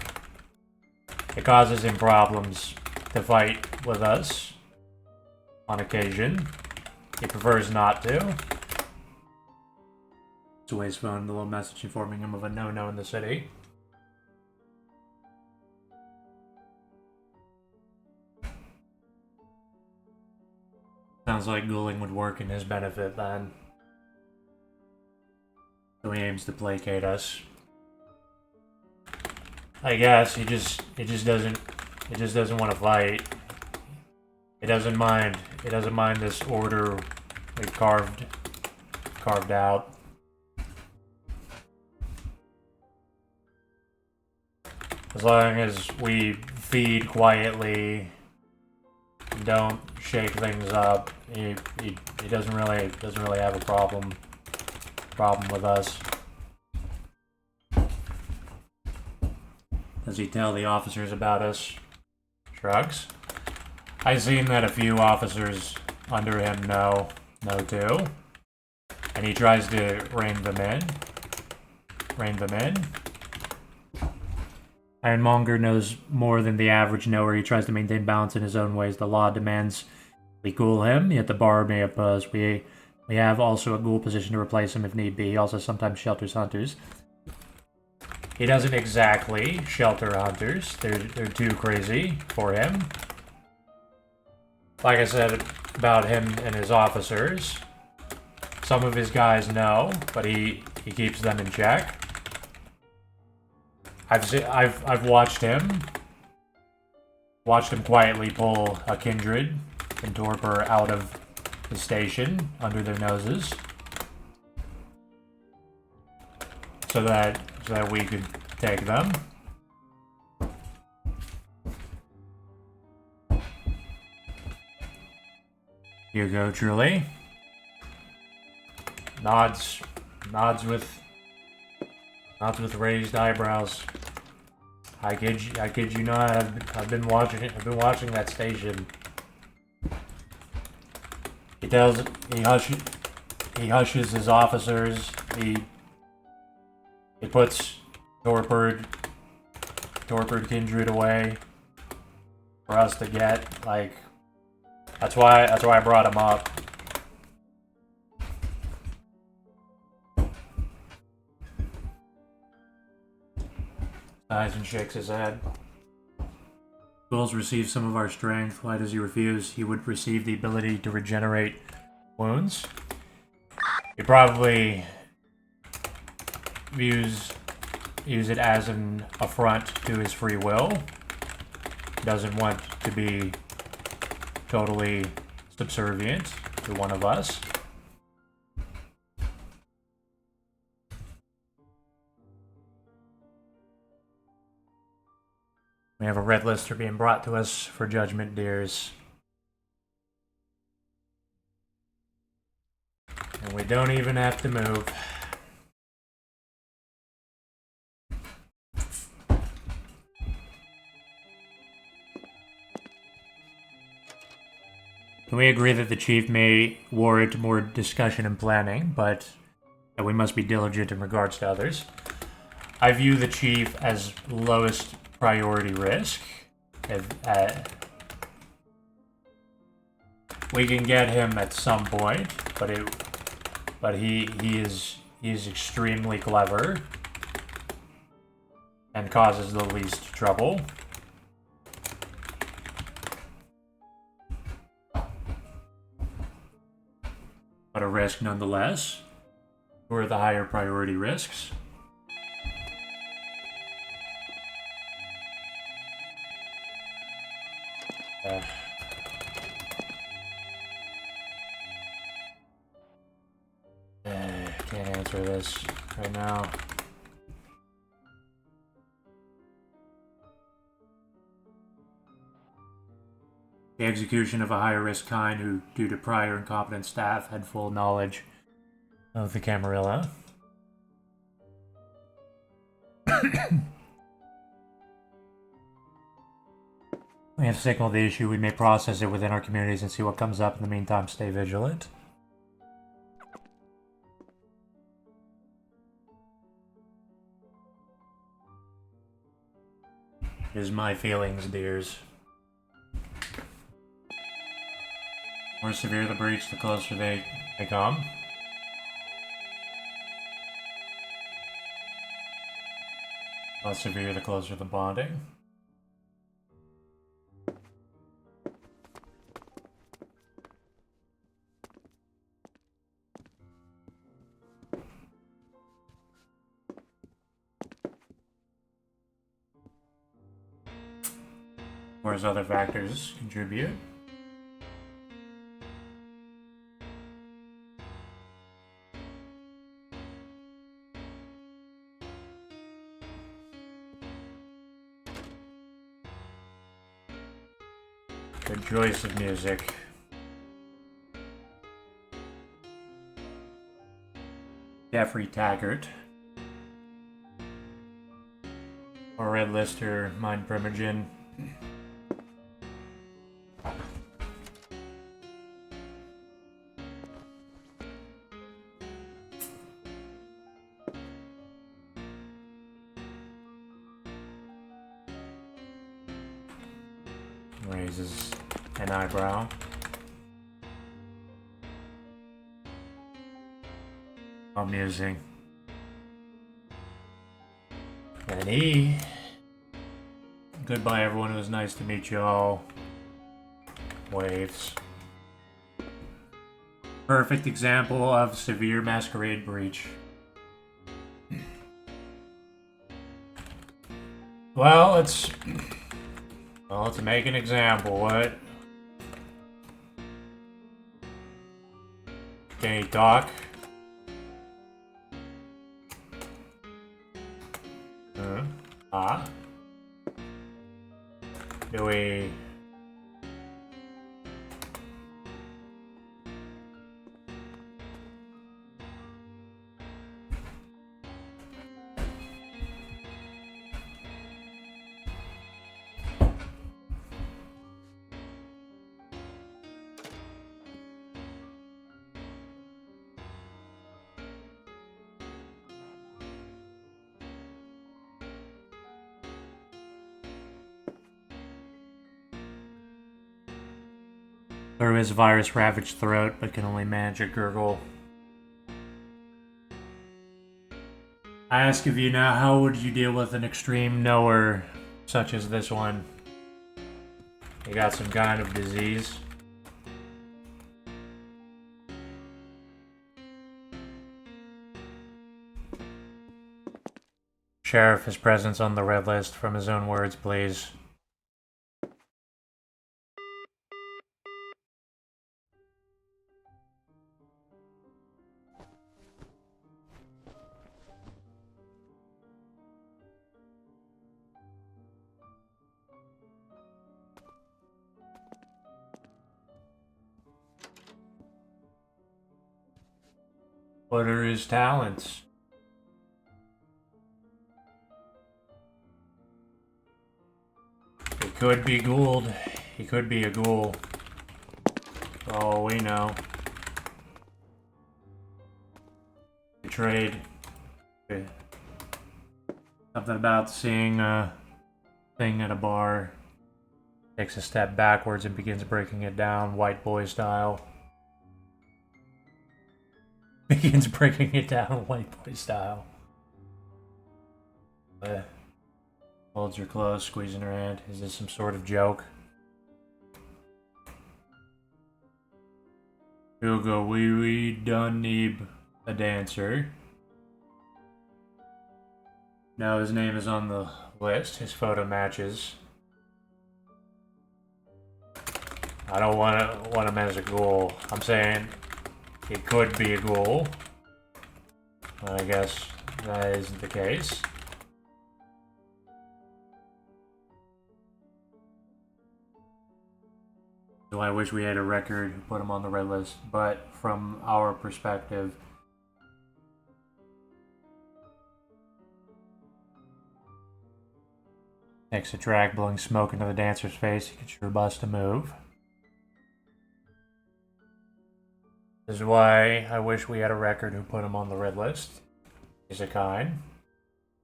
It causes him problems to fight with us on occasion. He prefers not to. To his phone, the little message informing him of a no-no in the city. Sounds like ghouling would work in his benefit then. So he aims to placate us. I guess he just doesn't want to fight. He doesn't mind this order we carved out. As long as we feed quietly, don't shake things up, he doesn't really have a problem with us. Does he tell the officers about us? Shrugs. I've seen that a few officers under him know too. And he tries to rein them in. Ironmonger knows more than the average knower. He tries to maintain balance in his own ways. The law demands we ghoul him, yet the bar may oppose. We have also a ghoul position to replace him if need be. He also sometimes shelters hunters. He doesn't exactly shelter hunters. They're too crazy for him. Like I said about him and his officers, some of his guys know, but he keeps them in check. I've watched him quietly pull a kindred and torpor out of the station under their noses, so that we could take them. Here you go, truly. Nods with raised eyebrows. I kid you not. I've been watching it. I've been watching that station. He hushes his officers. He puts torpid kindred away for us to get. Like, that's why I brought him up. Sighs and shakes his head. Ghouls receive some of our strength. Why does he refuse? He would receive the ability to regenerate wounds. He probably views it as an affront to his free will. He doesn't want to be totally subservient to one of us. We have a red lister being brought to us for judgment, dears. And we don't even have to move. Can we agree that the chief may warrant more discussion and planning, but that we must be diligent in regards to others? I view the chief as lowest priority risk. We can get him at some point, but he is extremely clever and causes the least trouble. But a risk nonetheless. Who are the higher priority risks? Can't answer this right now. The execution of a higher risk kind who, due to prior incompetent staff, had full knowledge of the Camarilla. We have signaled the issue. We may process it within our communities and see what comes up. In the meantime, stay vigilant. Here's my feelings, dears. The more severe the breach, the closer they come. The less severe, the closer the bonding. course, other factors contribute. Good choice of music. Jeffrey Taggart. Or Red Lister, Mind Primogen. Raises an eyebrow. Amusing. And E. Goodbye, everyone. It was nice to meet you all. Waves. Perfect example of severe masquerade breach. Well, to make an example, what? Can you talk? Do we... Through his virus-ravaged throat, but can only manage a gurgle. I ask of you now, how would you deal with an extreme knower such as this one? You got some kind of disease? Sheriff, his presence on the red list from his own words, please. What are his talents? He could be ghouled. He could be a ghoul. For all we know. Betrayed. Something about seeing a thing at a bar. Takes a step backwards and begins breaking it down, white boy style. Begins breaking it down, white boy style. Holds her close, squeezing her hand. Is this some sort of joke? Hugo, we done need a dancer. Now his name is on the list. His photo matches. I don't want him as a ghoul. I'm saying he could be a ghoul. I guess that isn't the case. So I wish we had a record who put him on the red list, but from our perspective, takes a track, blowing smoke into the dancer's face. He could sure bust a move. This is why I wish we had a record who put him on the red list. He's a kind.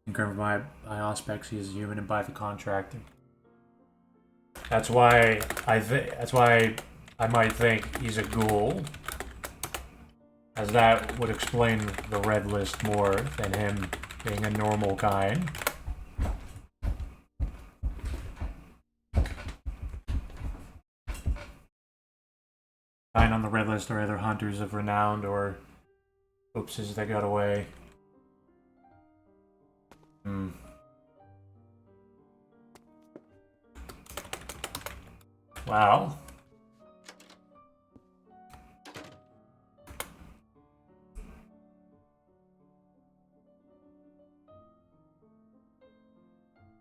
Confirmed by Auspex, he is human and by the contractor. That's why I might think he's a ghoul, as that would explain the red list more than him being a normal kind. Kind on the red list are either hunters of renown or oopses that got away. Well.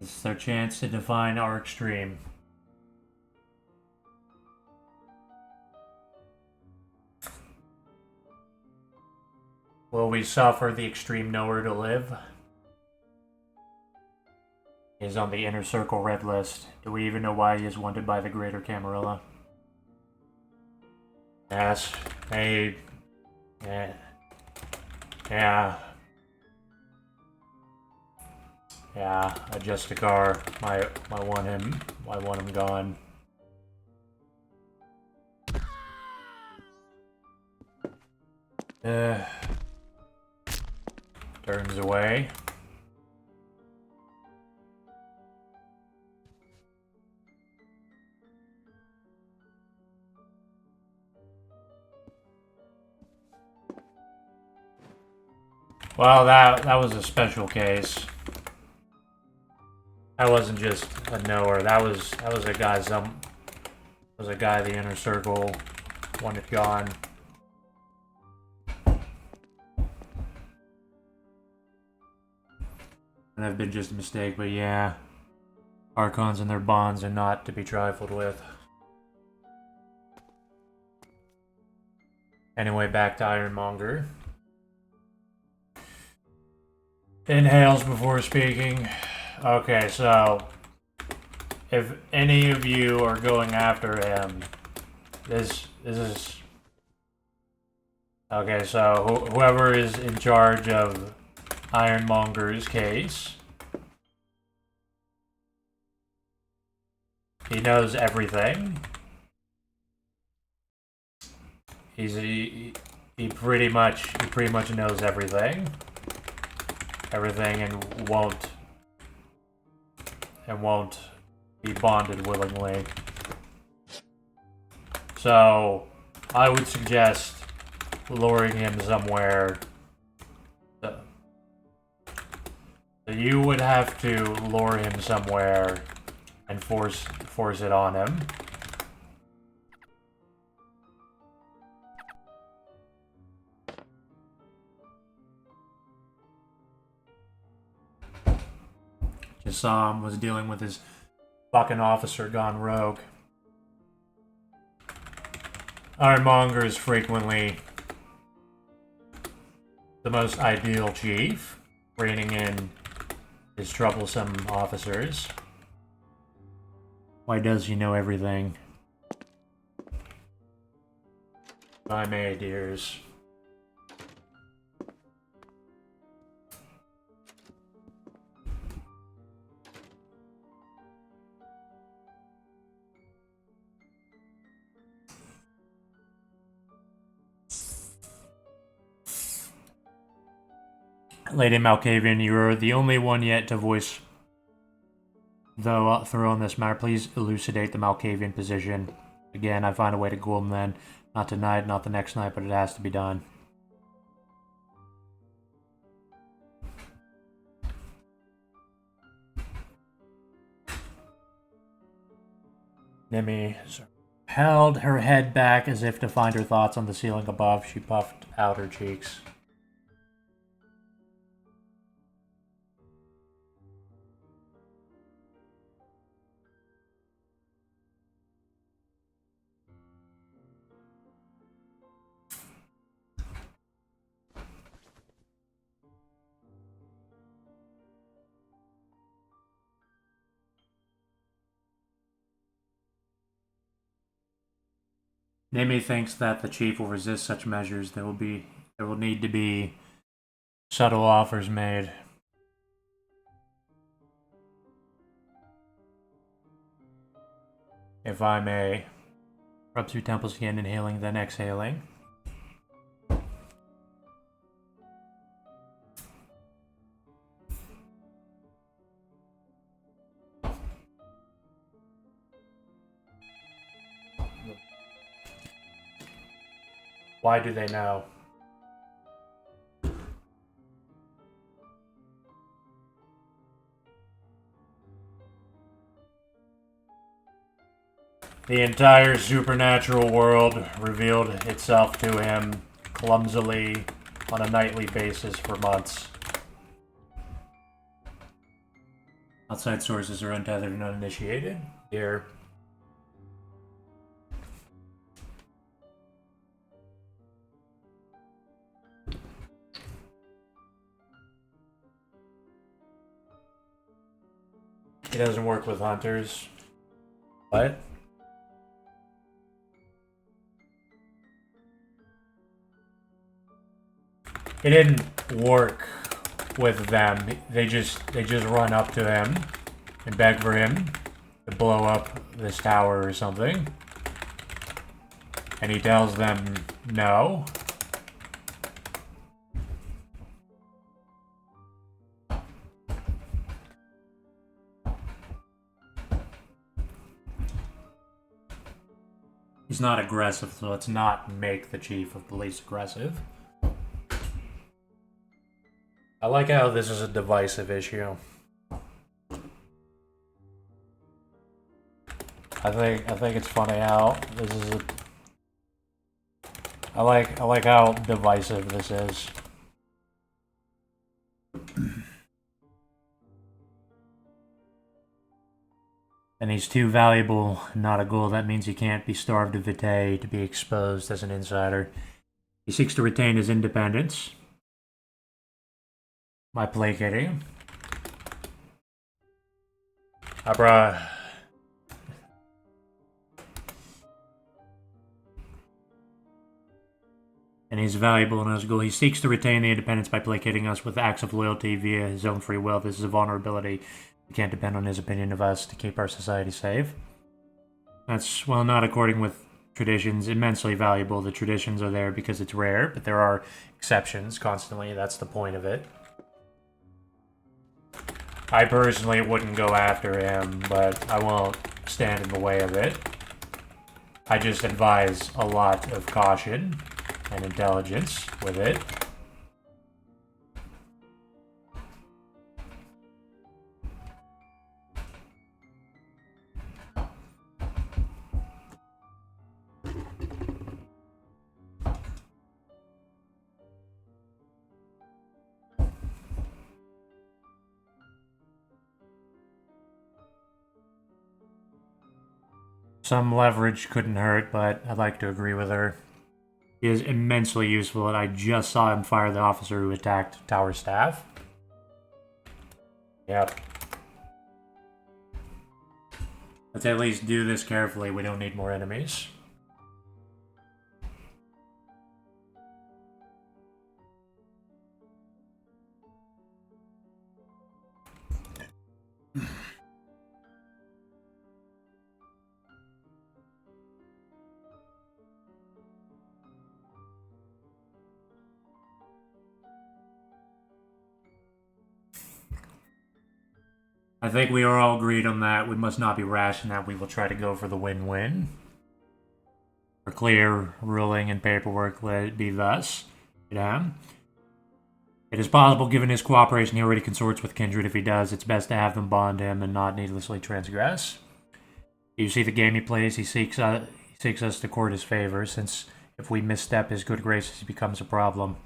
This is their chance to define our extreme. Will we suffer the extreme nowhere to live? He is on the inner circle red list. Do we even know why he is wanted by the greater Camarilla? Yes. Hey. Yeah. Yeah. Yeah, adjust the car. I want him gone. Turns away. Well, that was a special case. That wasn't just a knower. That was a guy. The inner circle wanted gone. And have been just a mistake, but yeah, Archons and their bonds are not to be trifled with. Anyway, back to Ironmonger. Inhales before speaking. Okay, so if any of you are going after him, this is okay. So whoever is in charge of Ironmonger's case, he knows everything. He pretty much knows everything, and won't be bonded willingly. So I would suggest luring him somewhere. So you would have to lure him somewhere and force it on him. Jassam was dealing with his fucking officer gone rogue. Ironmonger is frequently the most ideal chief, reining in his troublesome officers. Why does he know everything? If I may, dears. Lady Malkavian, you are the only one yet to voice through on this matter. Please elucidate the Malkavian position. Again, I find a way to ghoul him then. Not tonight, not the next night, but it has to be done. Nimi held her head back as if to find her thoughts on the ceiling above. She puffed out her cheeks. Nimi thinks that the chief will resist such measures. There will need to be subtle offers made. If I may, rubs your temples again, inhaling, then exhaling. Why do they know? The entire supernatural world revealed itself to him clumsily on a nightly basis for months. Outside sources are untethered and uninitiated. Here. He doesn't work with hunters. What? He didn't work with them. They just run up to him and beg for him to blow up this tower or something. And he tells them no. He's not aggressive, so let's not make the chief of police aggressive. I like how this is a divisive issue. I think it's funny how this is a. I like how divisive this is. And he's too valuable, not a ghoul. That means he can't be starved of vitae to be exposed as an insider. He seeks to retain his independence by placating him. Abra. And he's valuable in his goal. He seeks to retain the independence by placating us with acts of loyalty via his own free will. This is a vulnerability. We can't depend on his opinion of us to keep our society safe. That's, well, not according with traditions, immensely valuable. The traditions are there because it's rare, but there are exceptions constantly. That's the point of it. I personally wouldn't go after him, but I won't stand in the way of it. I just advise a lot of caution and intelligence with it. Some leverage couldn't hurt, but I'd like to agree with her. He is immensely useful, and I just saw him fire the officer who attacked Tower Staff. Yep. Let's at least do this carefully. We don't need more enemies. I think we are all agreed on that. We must not be rash in that we will try to go for the win-win. For clear ruling and paperwork, let it be thus. Yeah. It is possible, given his cooperation, he already consorts with Kindred. If he does, it's best to have them bond him and not needlessly transgress. You see the game he plays, he seeks us to court his favor, since if we misstep his good graces, he becomes a problem.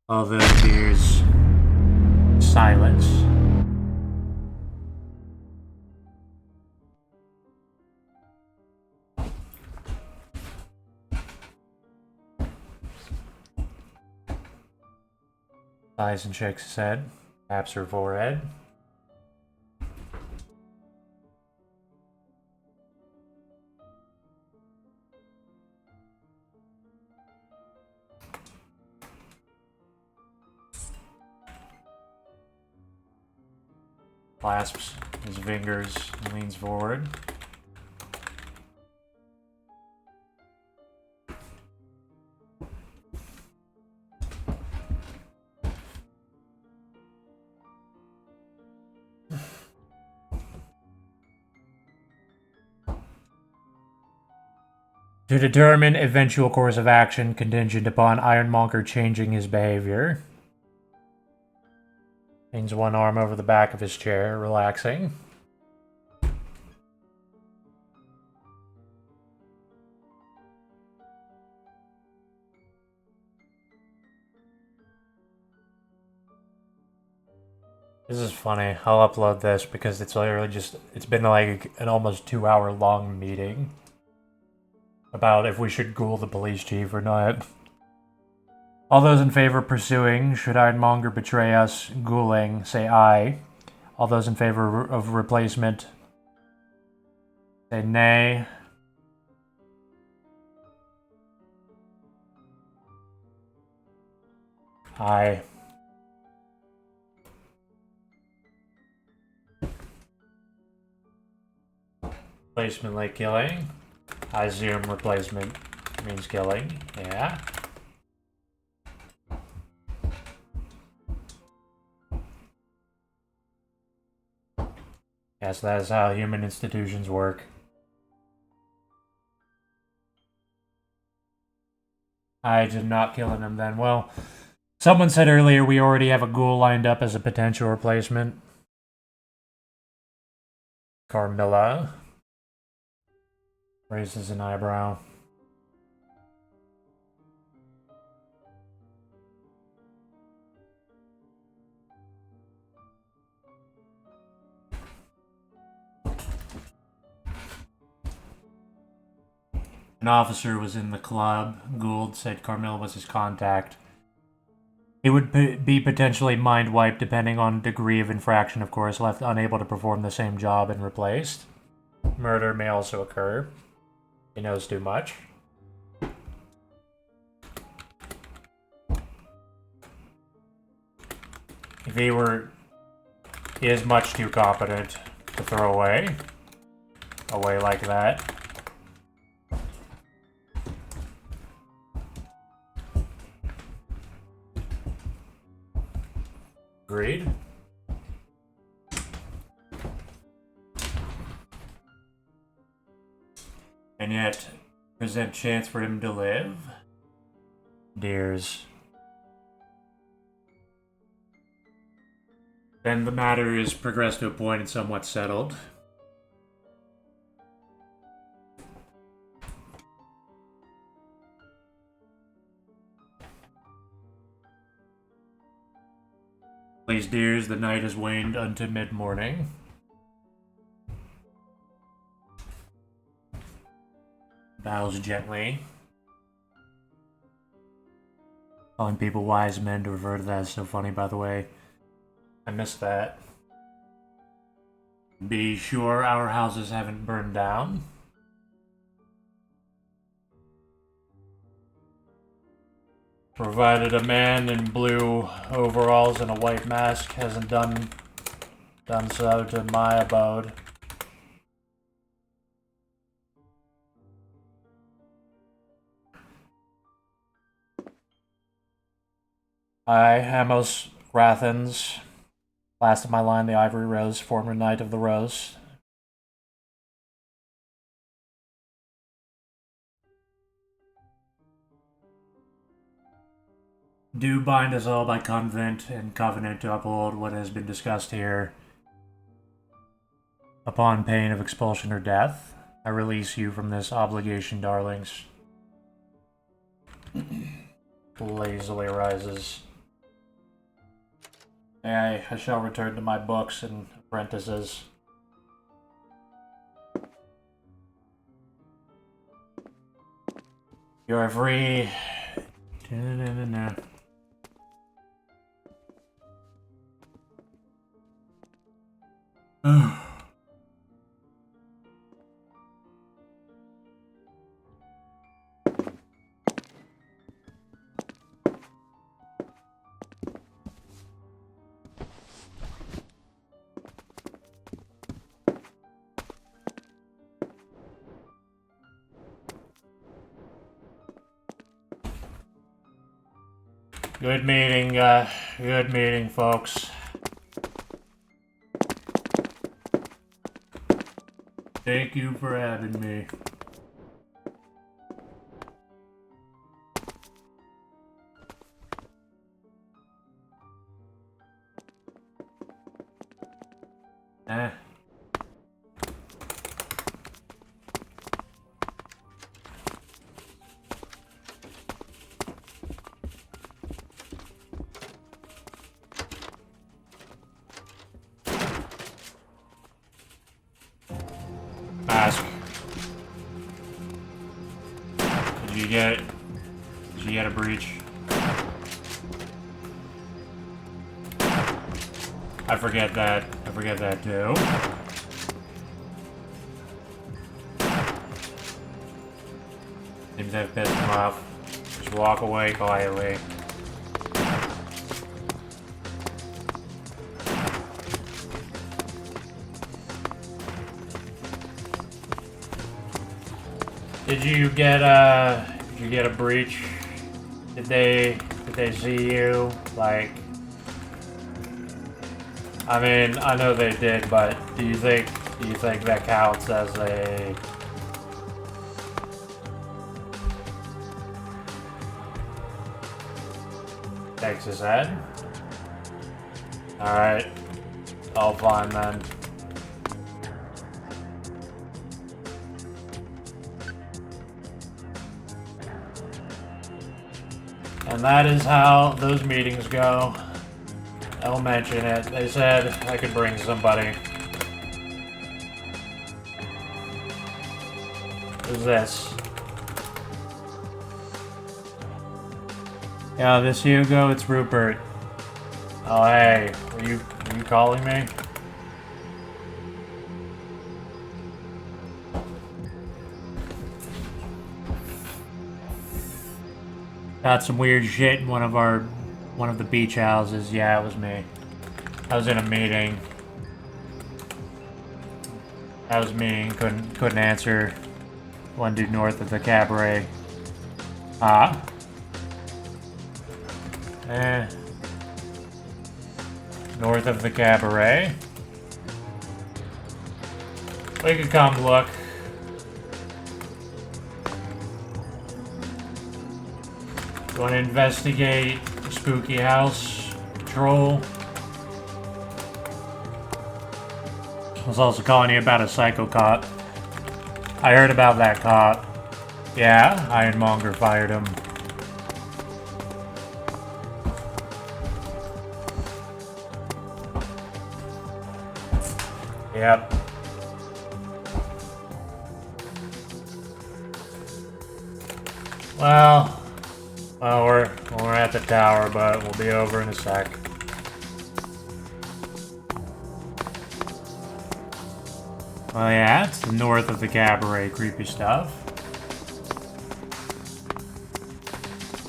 Although there's silence. Sighs and shakes his head, taps her forehead. Clasps his fingers and leans forward. To determine eventual course of action contingent upon Ironmonger changing his behavior. Leans one arm over the back of his chair, relaxing. This is funny. I'll upload this because it's literally just, it's been like an almost 2-hour long meeting about if we should ghoul the police chief or not. All those in favor of pursuing, should Ironmonger betray us, ghouling, say aye. All those in favor of replacement, say nay. Aye. Replacement like killing. I assume replacement means killing. Yeah. Yes, that is how human institutions work. I did not kill him then. Well, someone said earlier we already have a ghoul lined up as a potential replacement. Carmilla raises an eyebrow. An officer was in the club. Gould said Carmilla was his contact. He would be potentially mind-wiped depending on degree of infraction, of course, left unable to perform the same job and replaced. Murder may also occur. He knows too much. If he is much too competent to throw away like that. Agreed. And yet, present chance for him to live? Dears. Then the matter is progressed to a point and somewhat settled. Please, dears, the night has waned unto mid-morning. Bows gently. Calling people wise men to refer to that is so funny, by the way. I missed that. Be sure our houses haven't burned down. Provided a man in blue overalls and a white mask hasn't done so to my abode. I, Amos Rathens, last of my line, the Ivory Rose, former Knight of the Rose. Do bind us all by convent and covenant to uphold what has been discussed here. Upon pain of expulsion or death, I release you from this obligation, darlings. Lazily rises. I shall return to my books and apprentices. You are free. Good meeting, folks. Thank you for having me. Ask. Did you get a breach? I forget that too. Seems to have pissed him off. Just walk away quietly. Did you get a breach? Did they see you? Like, I mean, I know they did, but do you think that counts as a Texas head? Alright. All fine then. And that is how those meetings go. I'll mention it. They said I could bring somebody. Who's this? Yeah, this Hugo, it's Rupert. Oh hey, were you calling me? Got some weird shit in one of the beach houses. Yeah, it was me. I was in a meeting. That was me. Couldn't answer. One dude north of the cabaret. Ah. North of the cabaret. We could come look. Want to investigate spooky house patrol? I was also calling you about a psycho cop. I heard about that cop. Yeah, Ironmonger fired him. Yep. Well, we're at the tower, but we'll be over in a sec. Oh yeah, it's the north of the cabaret, creepy stuff.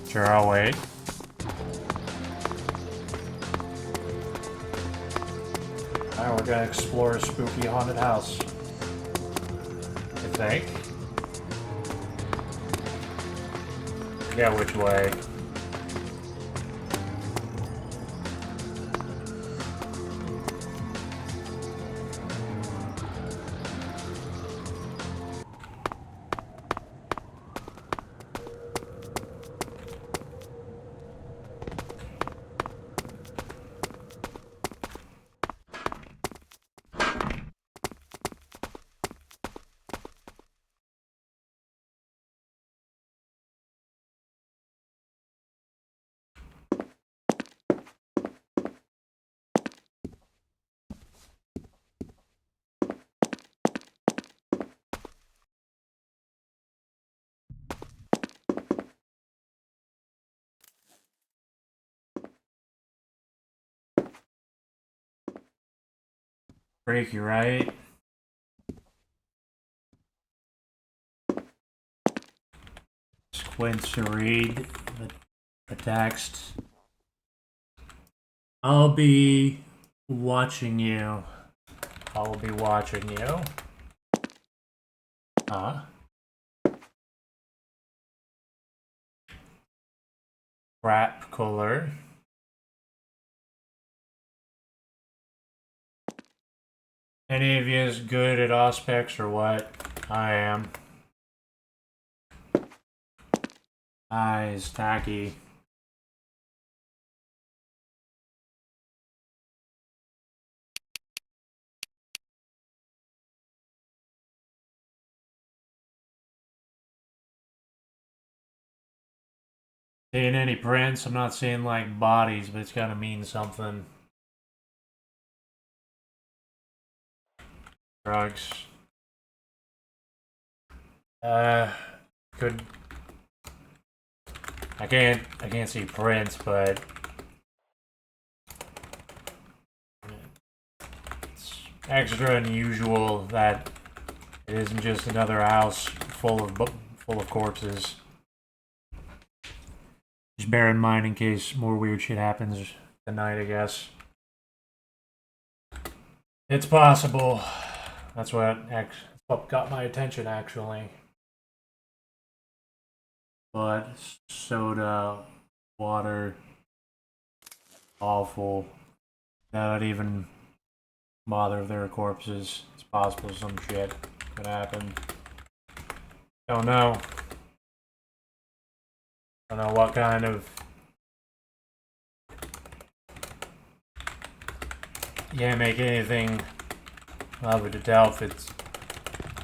Sure, I'll wait. Alright, we're gonna explore a spooky haunted house. I think. Yeah, which way? Freaky, right? Squint to read the text. I'll be watching you. I'll be watching you. Huh? Crap cooler. Any of you is good at aspects or what? I am. Eyes, tacky. Seeing any prints? I'm not seeing like bodies, but it's gotta mean something. Drugs. Could I can't see prints, but it's extra unusual that it isn't just another house full of corpses. Just bear in mind in case more weird shit happens tonight, I guess. It's possible. That's what got my attention, actually. But soda, water, awful. Not even bother if there are corpses. It's possible some shit could happen. Don't know. Don't know what kind of... Can't make anything of it to tell if it's...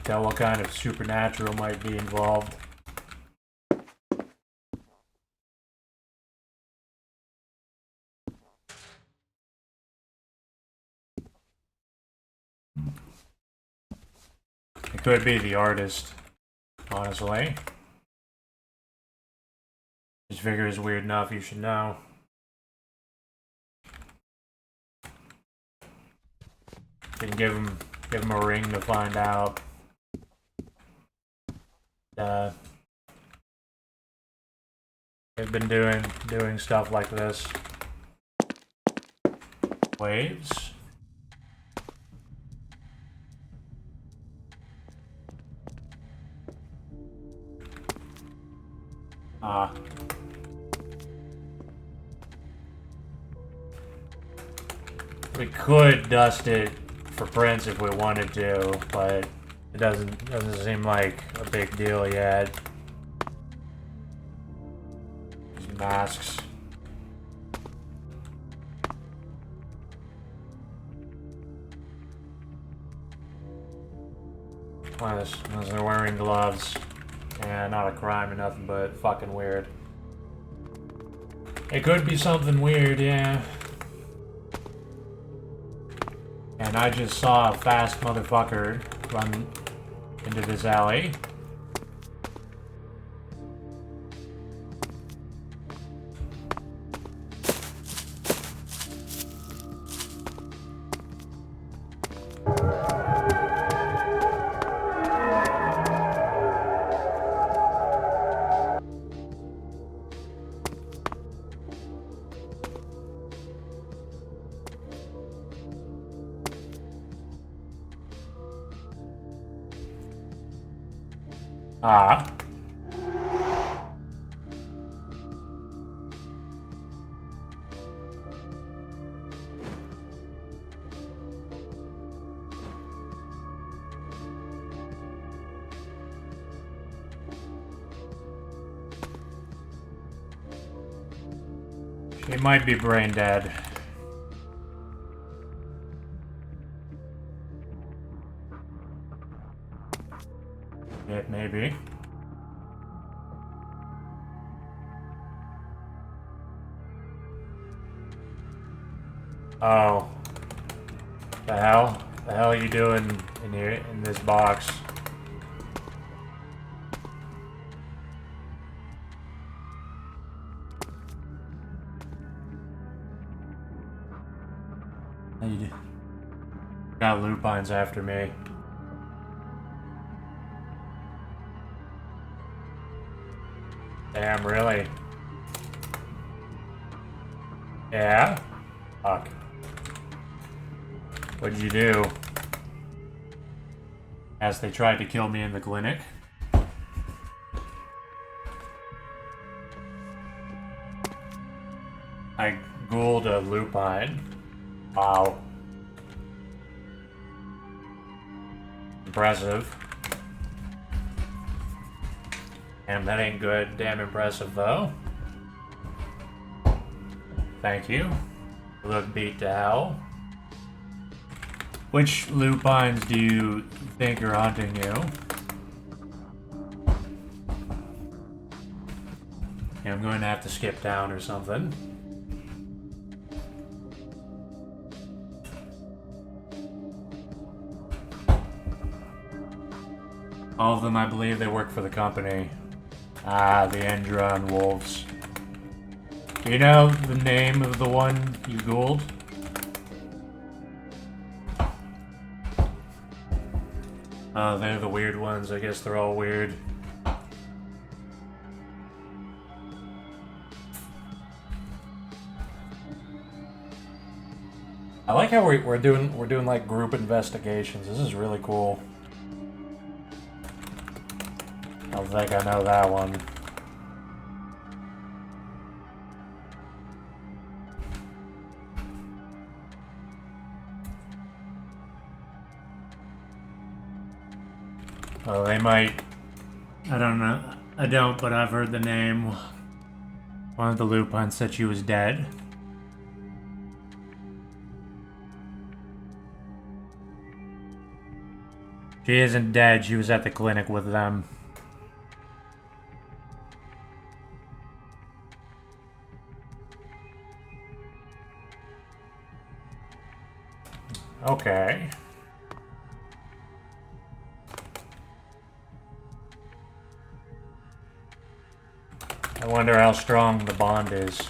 Tell what kind of supernatural might be involved. It could be the artist, honestly. This figure is weird enough, you should know. Can give him a ring to find out. They've been doing stuff like this. Waves. We could dust it for prints if we wanted to, but it doesn't seem like a big deal yet. These masks. Unless they're wearing gloves. Yeah, not a crime or nothing, but fucking weird. It could be something weird, yeah. And I just saw a fast motherfucker run into this alley. She might be brain dead. Yeah, maybe. Oh. The hell? The hell are you doing in here, in this box? How you do? Got lupines after me. Damn, really? Yeah? Fuck. What'd you do? As they tried to kill me in the clinic? I ghouled a lupine. Wow. Impressive. Damn, that ain't good. Damn impressive, though. Thank you. You look beat to hell. Which lupines do you think are hunting you? Yeah, I'm going to have to skip down or something. All of them, I believe, they work for the company. Ah, the Endron Wolves. Do you know the name of the one you ghouled? Oh, they're the weird ones. I guess they're all weird. I like how we're doing like group investigations. This is really cool. I don't think I know that one. Oh, they might. I don't know. I don't, but I've heard the name. One of the Lupins said she was dead. She isn't dead. She was at the clinic with them. Okay. I wonder how strong the bond is.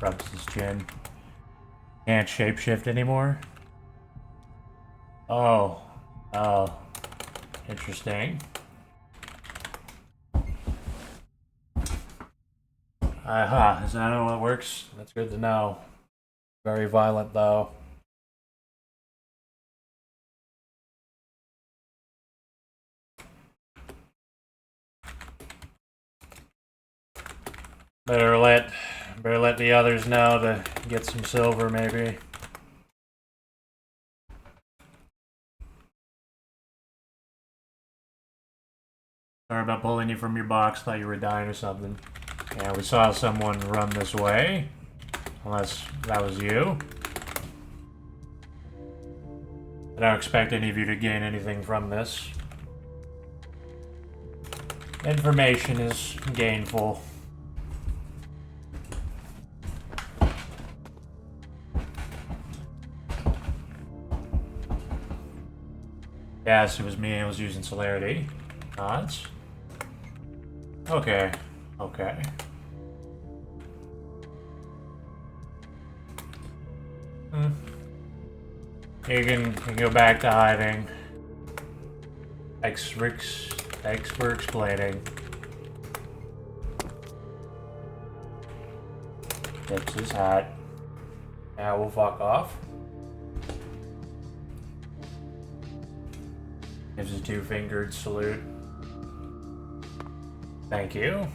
Rubs his chin. Can't shapeshift anymore? Oh. Oh. Interesting. Aha, is that how it works? That's good to know. Very violent, though. Better let the others know to get some silver, maybe. Sorry about pulling you from your box. Thought you were dying or something. Yeah, we saw someone run this way. Unless that was you. I don't expect any of you to gain anything from this. Information is gainful. Yes, it was me. I was using celerity. Odds. Okay. Okay. You can go back to hiding. Thanks for explaining. Tips his hat. Now we'll fuck off. Gives a two-fingered salute. Thank you.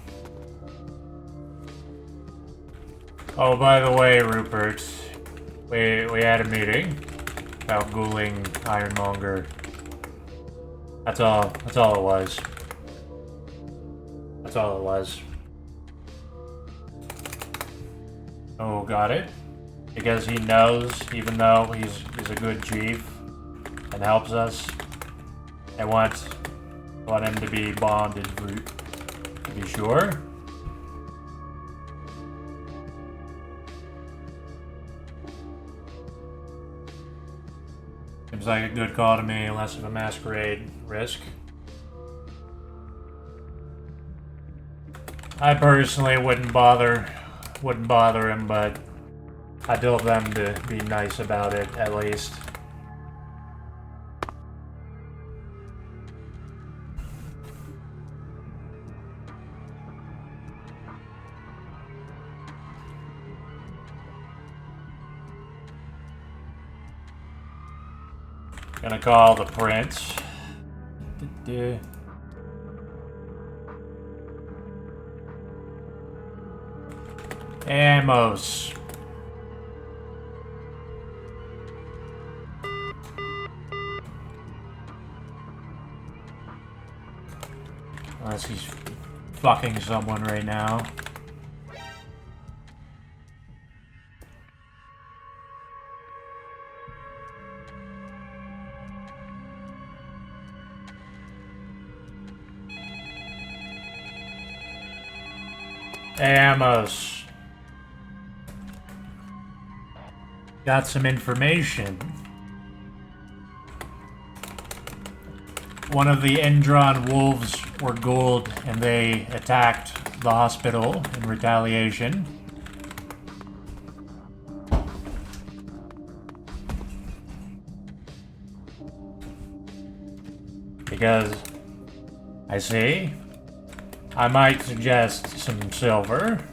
Oh, by the way, Rupert, we had a meeting about ghouling Ironmonger. That's all it was. That's all it was. Oh, got it? Because he knows, even though he's a good chief and helps us, I want him to be bonded, to be sure. Seems like a good call to me, less of a masquerade risk. I personally wouldn't bother him, but I told them to be nice about it, at least. Gonna call the prince. Amos. Unless he's fucking someone right now. Amos. got some information. One of the Endron wolves were ghouled, and they attacked the hospital in retaliation. Because, I see, I might suggest some silver.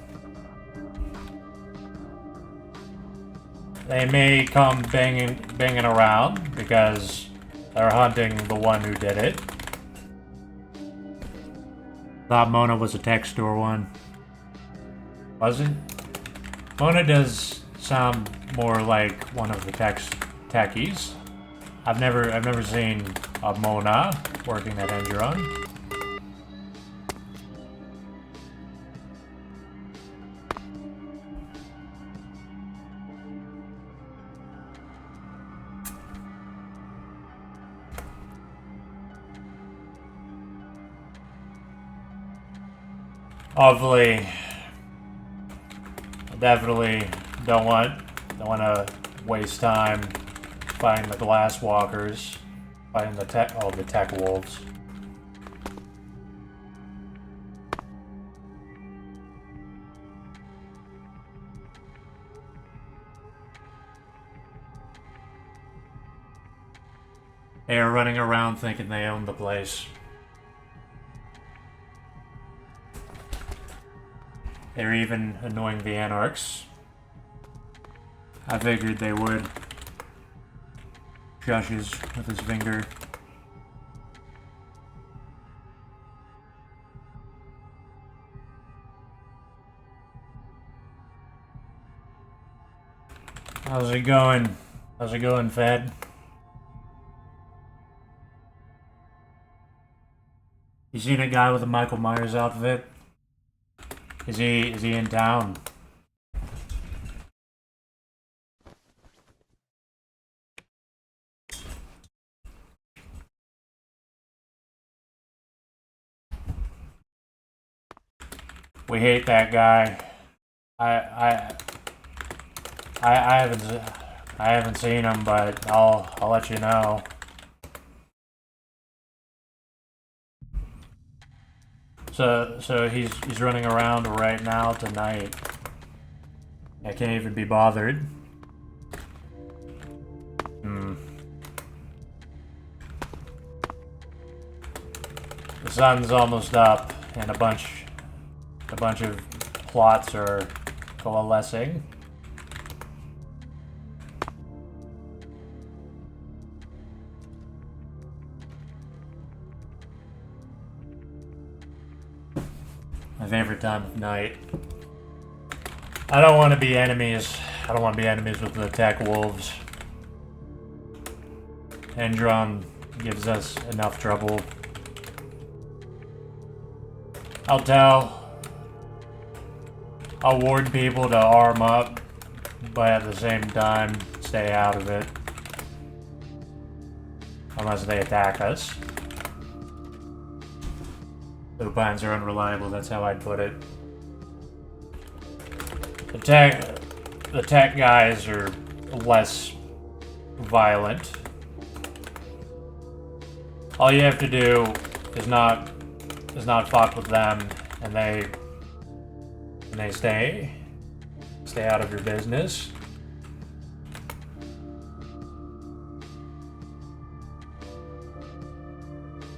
They may come banging around because they're hunting the one who did it. Thought Mona was a tech store one. Was it? Mona does sound more like one of the techies. I've never seen a Mona working at Endron. Hopefully, I definitely don't want to waste time fighting the glass walkers, fighting the tech wolves. They are running around thinking they own the place. They're even annoying the Anarchs. I figured they would. Shushes with his finger. How's it going? How's it going, Fed? You seen a guy with a Michael Myers outfit? Is he in town? We hate that guy. I haven't seen him, but I'll let you know. So he's running around right now tonight. I can't even be bothered. The sun's almost up, and a bunch of plots are coalescing. My favorite time of night. I don't want to be enemies. I don't want to be enemies with the tech wolves. Endron gives us enough trouble. I'll warn people to arm up, but at the same time, stay out of it. Unless they attack us. Lupines are unreliable, that's how I'd put it. The tech guys are less violent. All you have to do is not fuck with them, and they stay out of your business.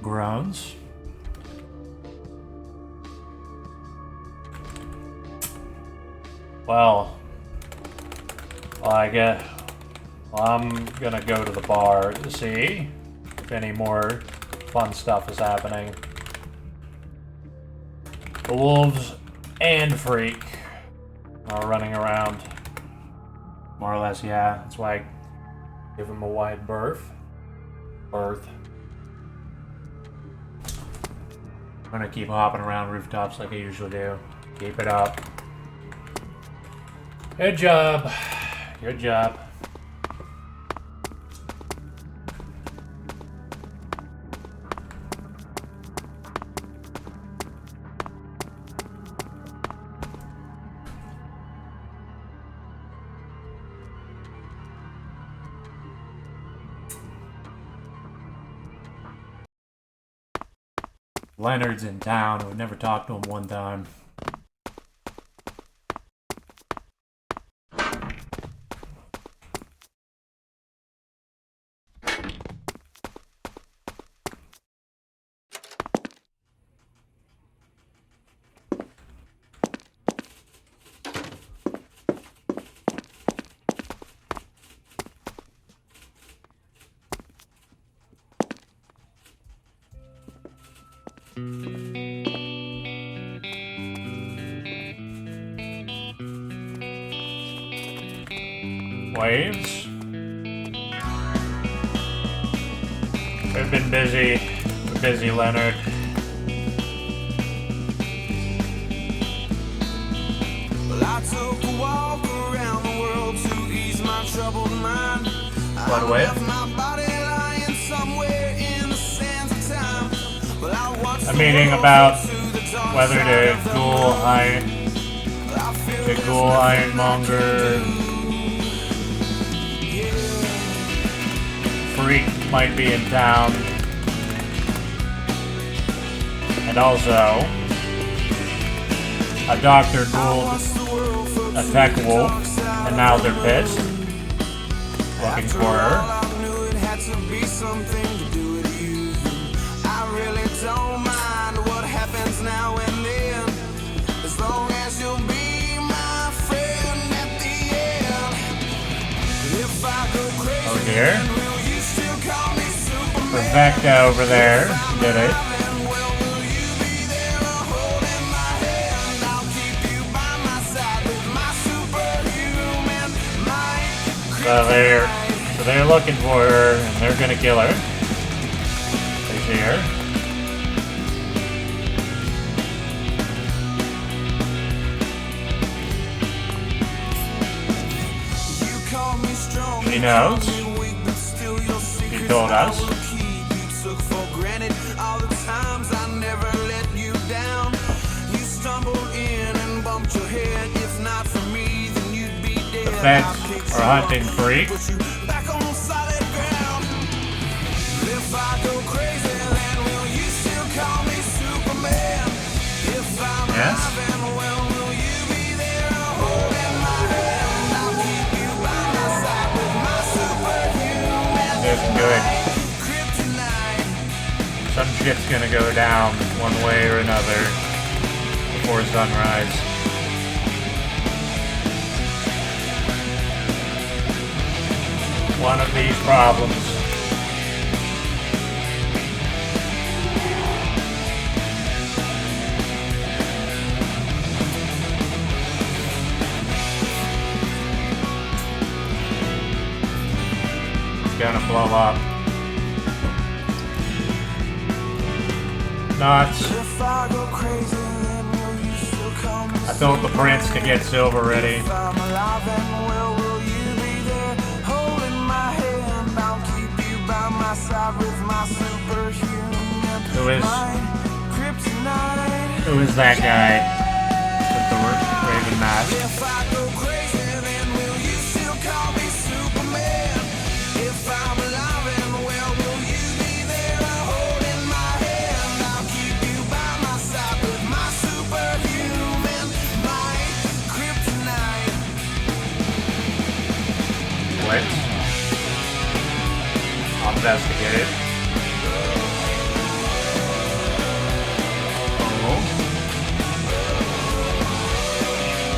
Groans. Well, I guess. Well, I'm gonna go to the bar to see if any more fun stuff is happening. The wolves and Freak are running around. More or less, yeah. That's why I give them a wide berth. I'm gonna keep hopping around rooftops like I usually do. Keep it up. Good job. Good job. Leonard's in town. We've never talked to him one time. Waves? We've been busy. We're busy, Leonard. Well, I took a walk around the world to ease my troubled mind. What way? My body lying somewhere in the sands of time. Well, I watched a meeting about whether to ghoul ironmonger freak might be in town, and also a doctor ghouled a tech wolf, and now they're pissed, looking for her. Don't mind what happens now and then, as long as you'll be my friend at the end. If I go crazy, Oh dear. will you still call me Superman? Perfecta over there did it. Well, will you be there holding my hand? I'll keep you by my side with my superhuman might. So they're looking for her, and they're gonna kill her. They see her. He knows. He told us. You took for granted all the times I never let you down. You stumbled in and bumped your head. If not for me, then you'd be dead. The feds are hunting freak. Put you back on solid ground. If I go crazy, then will you still call me Superman? If I'm Yes. alive, well, will you be there holding my hand? I'll keep you by my side with my superhuman Looking good. kryptonite. Some shit's gonna go down one way or another before sunrise. One of these problems. It's gonna blow up. Nuts. If I go crazy, then will you still call me I told the prince to get silver ready. If I'm alive, and well, will you be there holding my hand? I'll keep you by my side with my superhuman might. Kryptonite. Who is that guy with the raven mask? If I go crazy, then will you still call me Superman? If I'm alive, and well, will you be there holding my hand? I'll keep you by my side with my superhuman might. Kryptonite. What? I'll investigate it. Oh.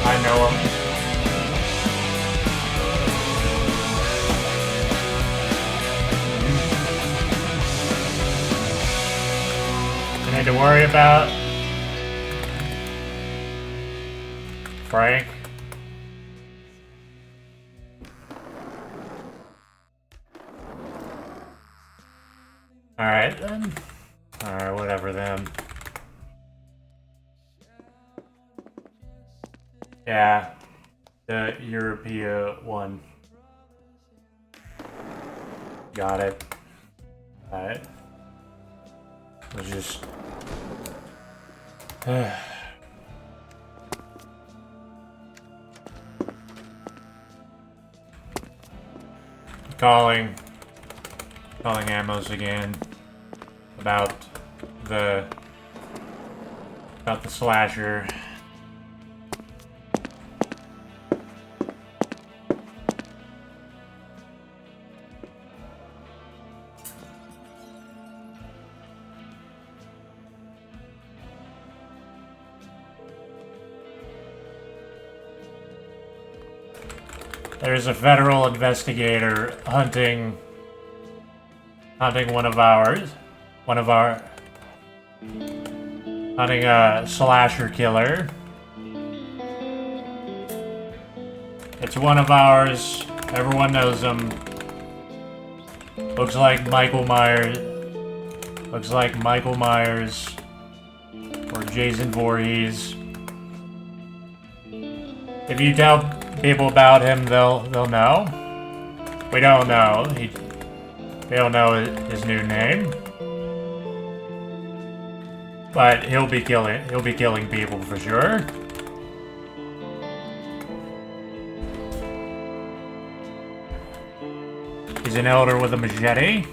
I know him. I need to worry about Frank. Alright then. Alright, whatever then. Yeah. The European one. Got it. Alright. Let's just... Calling Amos again about the About the slasher. There's a federal investigator hunting hunting a slasher killer. It's one of ours. Everyone knows him. Looks like Michael Myers. Looks like Michael Myers or Jason Voorhees. If you tell people about him, they'll know. We don't know. They don't know his new name. But he'll be killing people for sure. He's an elder with a machete.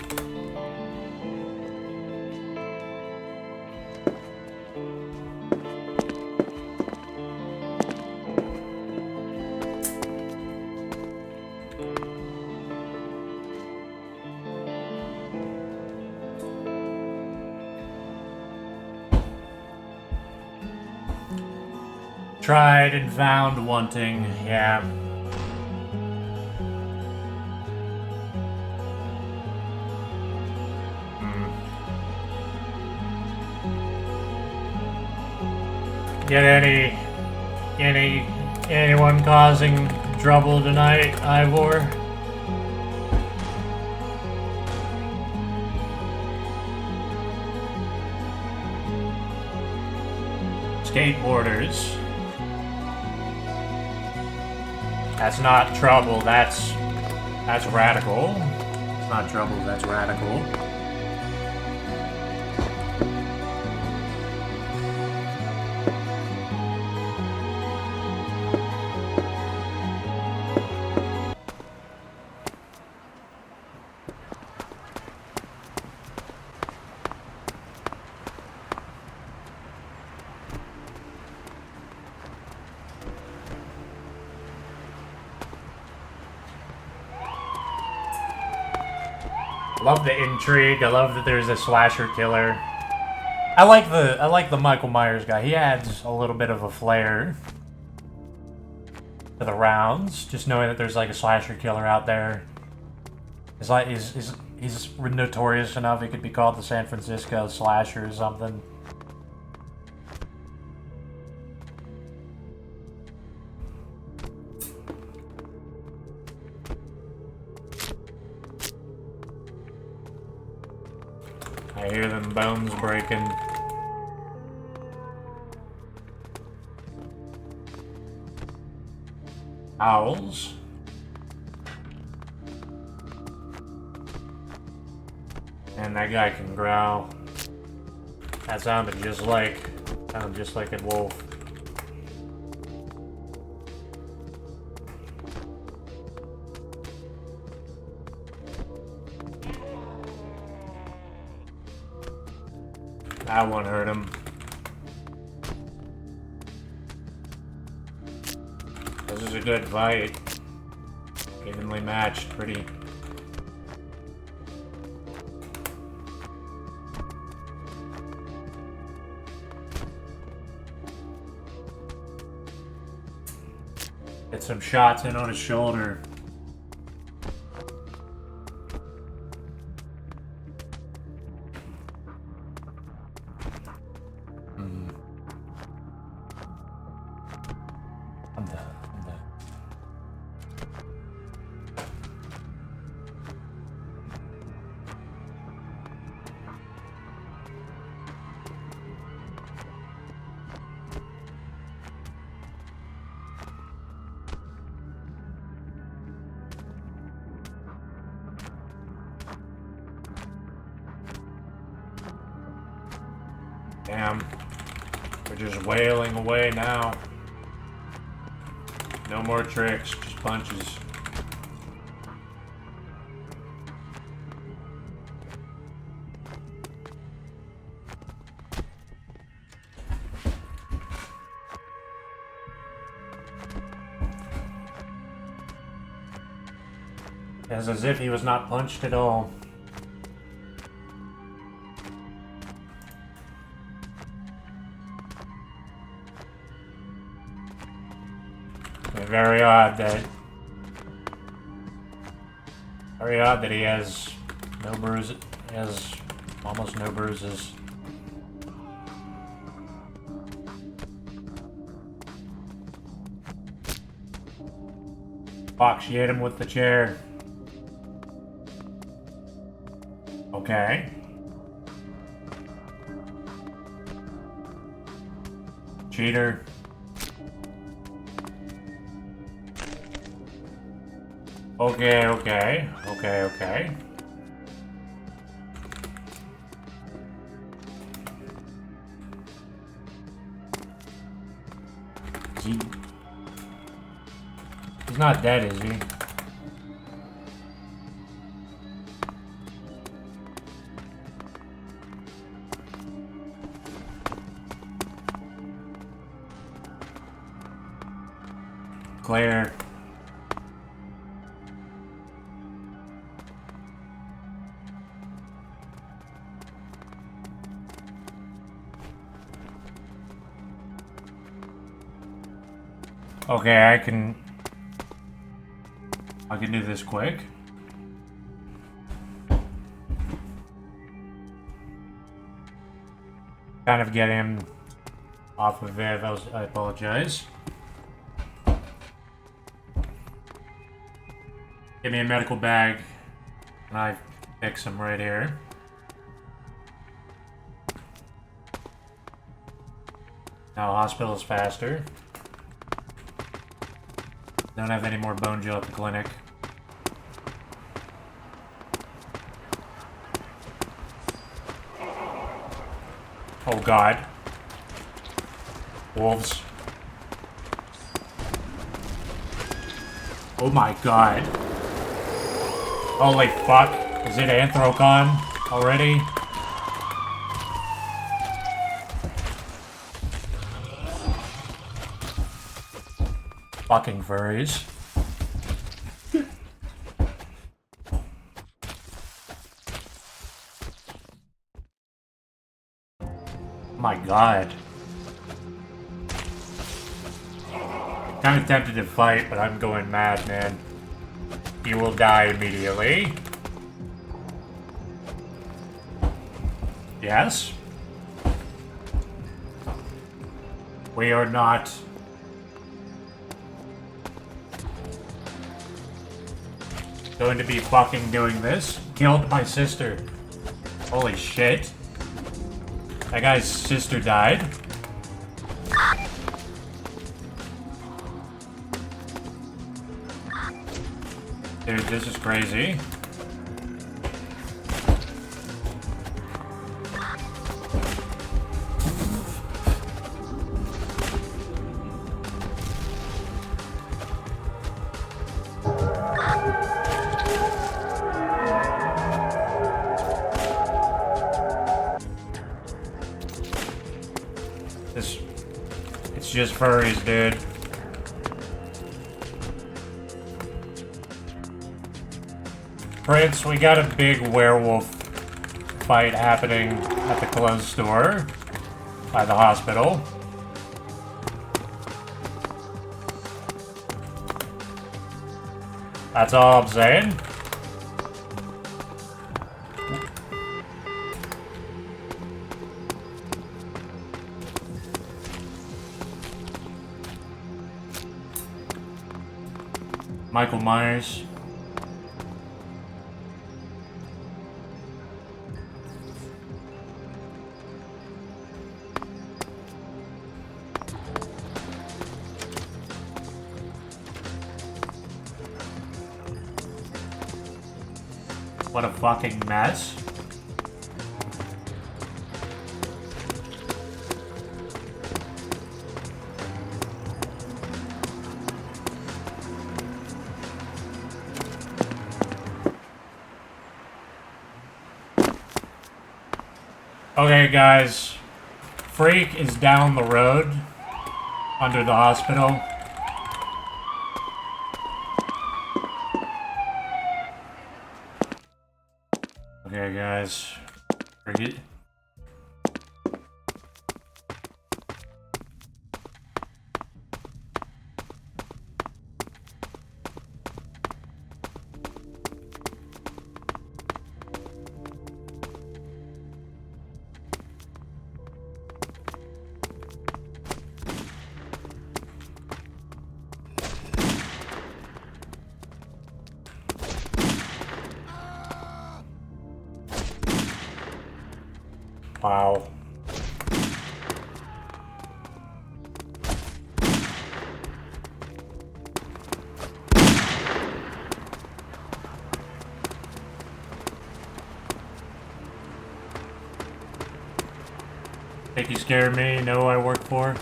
Tried and found wanting, yeah. Get anyone causing trouble tonight, Ivor? Skateboarders. That's not trouble, that's radical. It's not trouble, that's radical. Love the intrigue. I love that there's a slasher killer. I like the Michael Myers guy. He adds a little bit of a flair to the rounds. Just knowing that there's like a slasher killer out there. It's like he's notorious enough. He could be called the San Francisco Slasher or something. I hear them bones breaking. Owls. And that guy can growl. That sounded just like a wolf. That one hurt him. This is a good fight. Evenly matched, pretty. Get some shots in on his shoulder. Damn. We're just wailing away now. No more tricks, just punches. As if he was not punched at all. Very odd that he has no bruises. Has almost no bruises. Fuck, she hit him with the chair. Okay. Cheater. Okay. He's not dead, is he? Claire. Okay, I can do this quick. Kind of get him off of Viv. I apologize. Give me a medical bag, and I fix him right here. Now hospital's faster. Don't have any more bone gel at the clinic. Oh god. Wolves. Oh my god. Holy fuck. Is it Anthrocon already? Fucking furries. My god. Kind of tempted to fight, but I'm going mad, man. You will die immediately. Yes? We are not going to be fucking doing this. Killed my sister. Holy shit. That guy's sister died. Dude, this is crazy. It's just furries, dude. Prince, we got a big werewolf fight happening at the closed store by the hospital. That's all I'm saying. Michael Myers. What a fucking mess. Okay, guys. Freak is down the road under the hospital. Okay, guys. Bring it. Wow. Think you scared me? Know who I work for?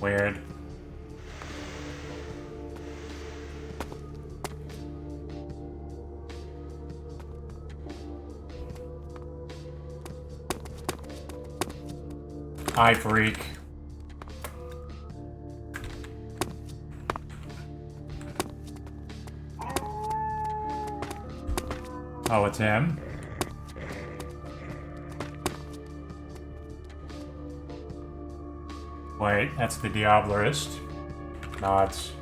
Weird. Eye freak. Oh, it's him? Wait, that's the Diablerist. Nods.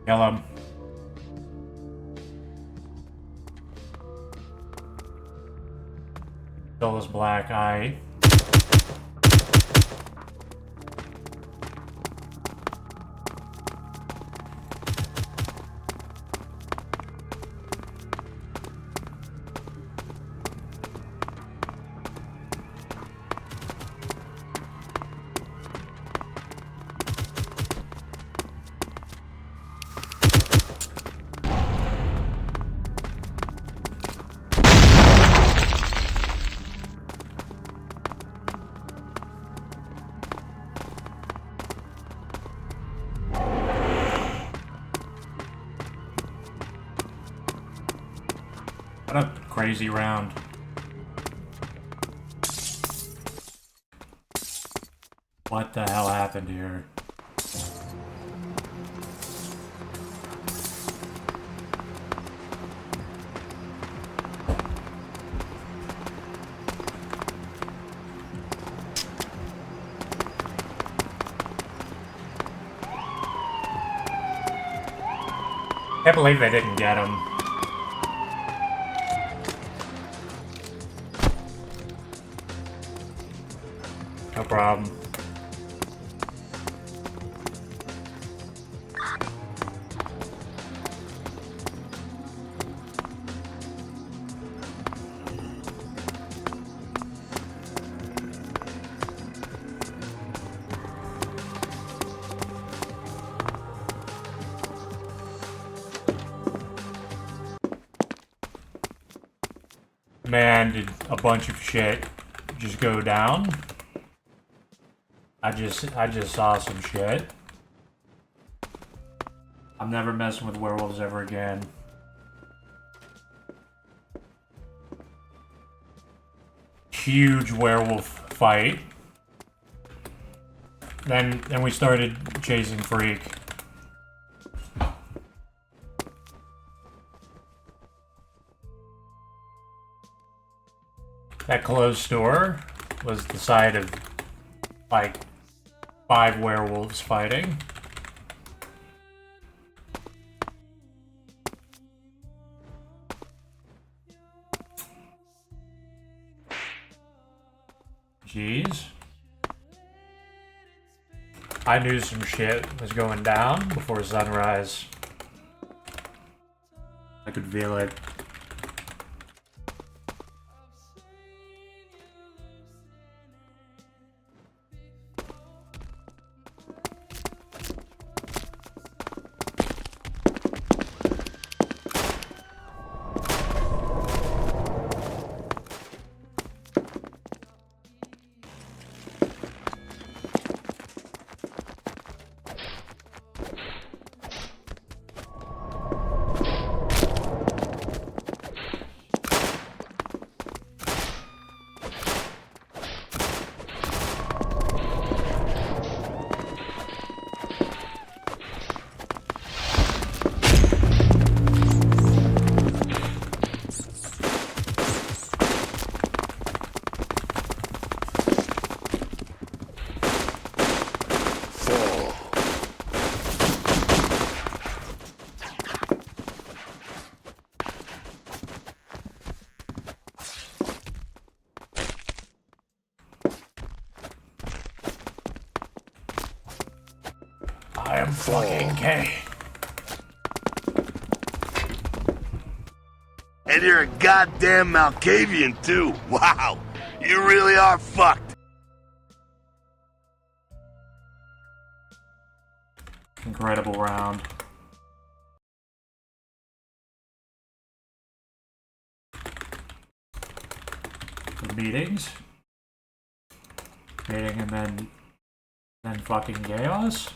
Kill him. Kill his black eye. What a crazy round. What the hell happened here? Can't believe they didn't get him. No problem. Man, did a bunch of shit just go down? I just saw some shit. I'm never messing with werewolves ever again. Huge werewolf fight. Then we started chasing Freak. That closed store was the site of like 5 werewolves fighting. Jeez. I knew some shit was going down before sunrise. I could feel it. I am fucking gay. And you're a goddamn Malkavian, too. Wow, you really are fucked. Incredible round. The meeting and then fucking chaos.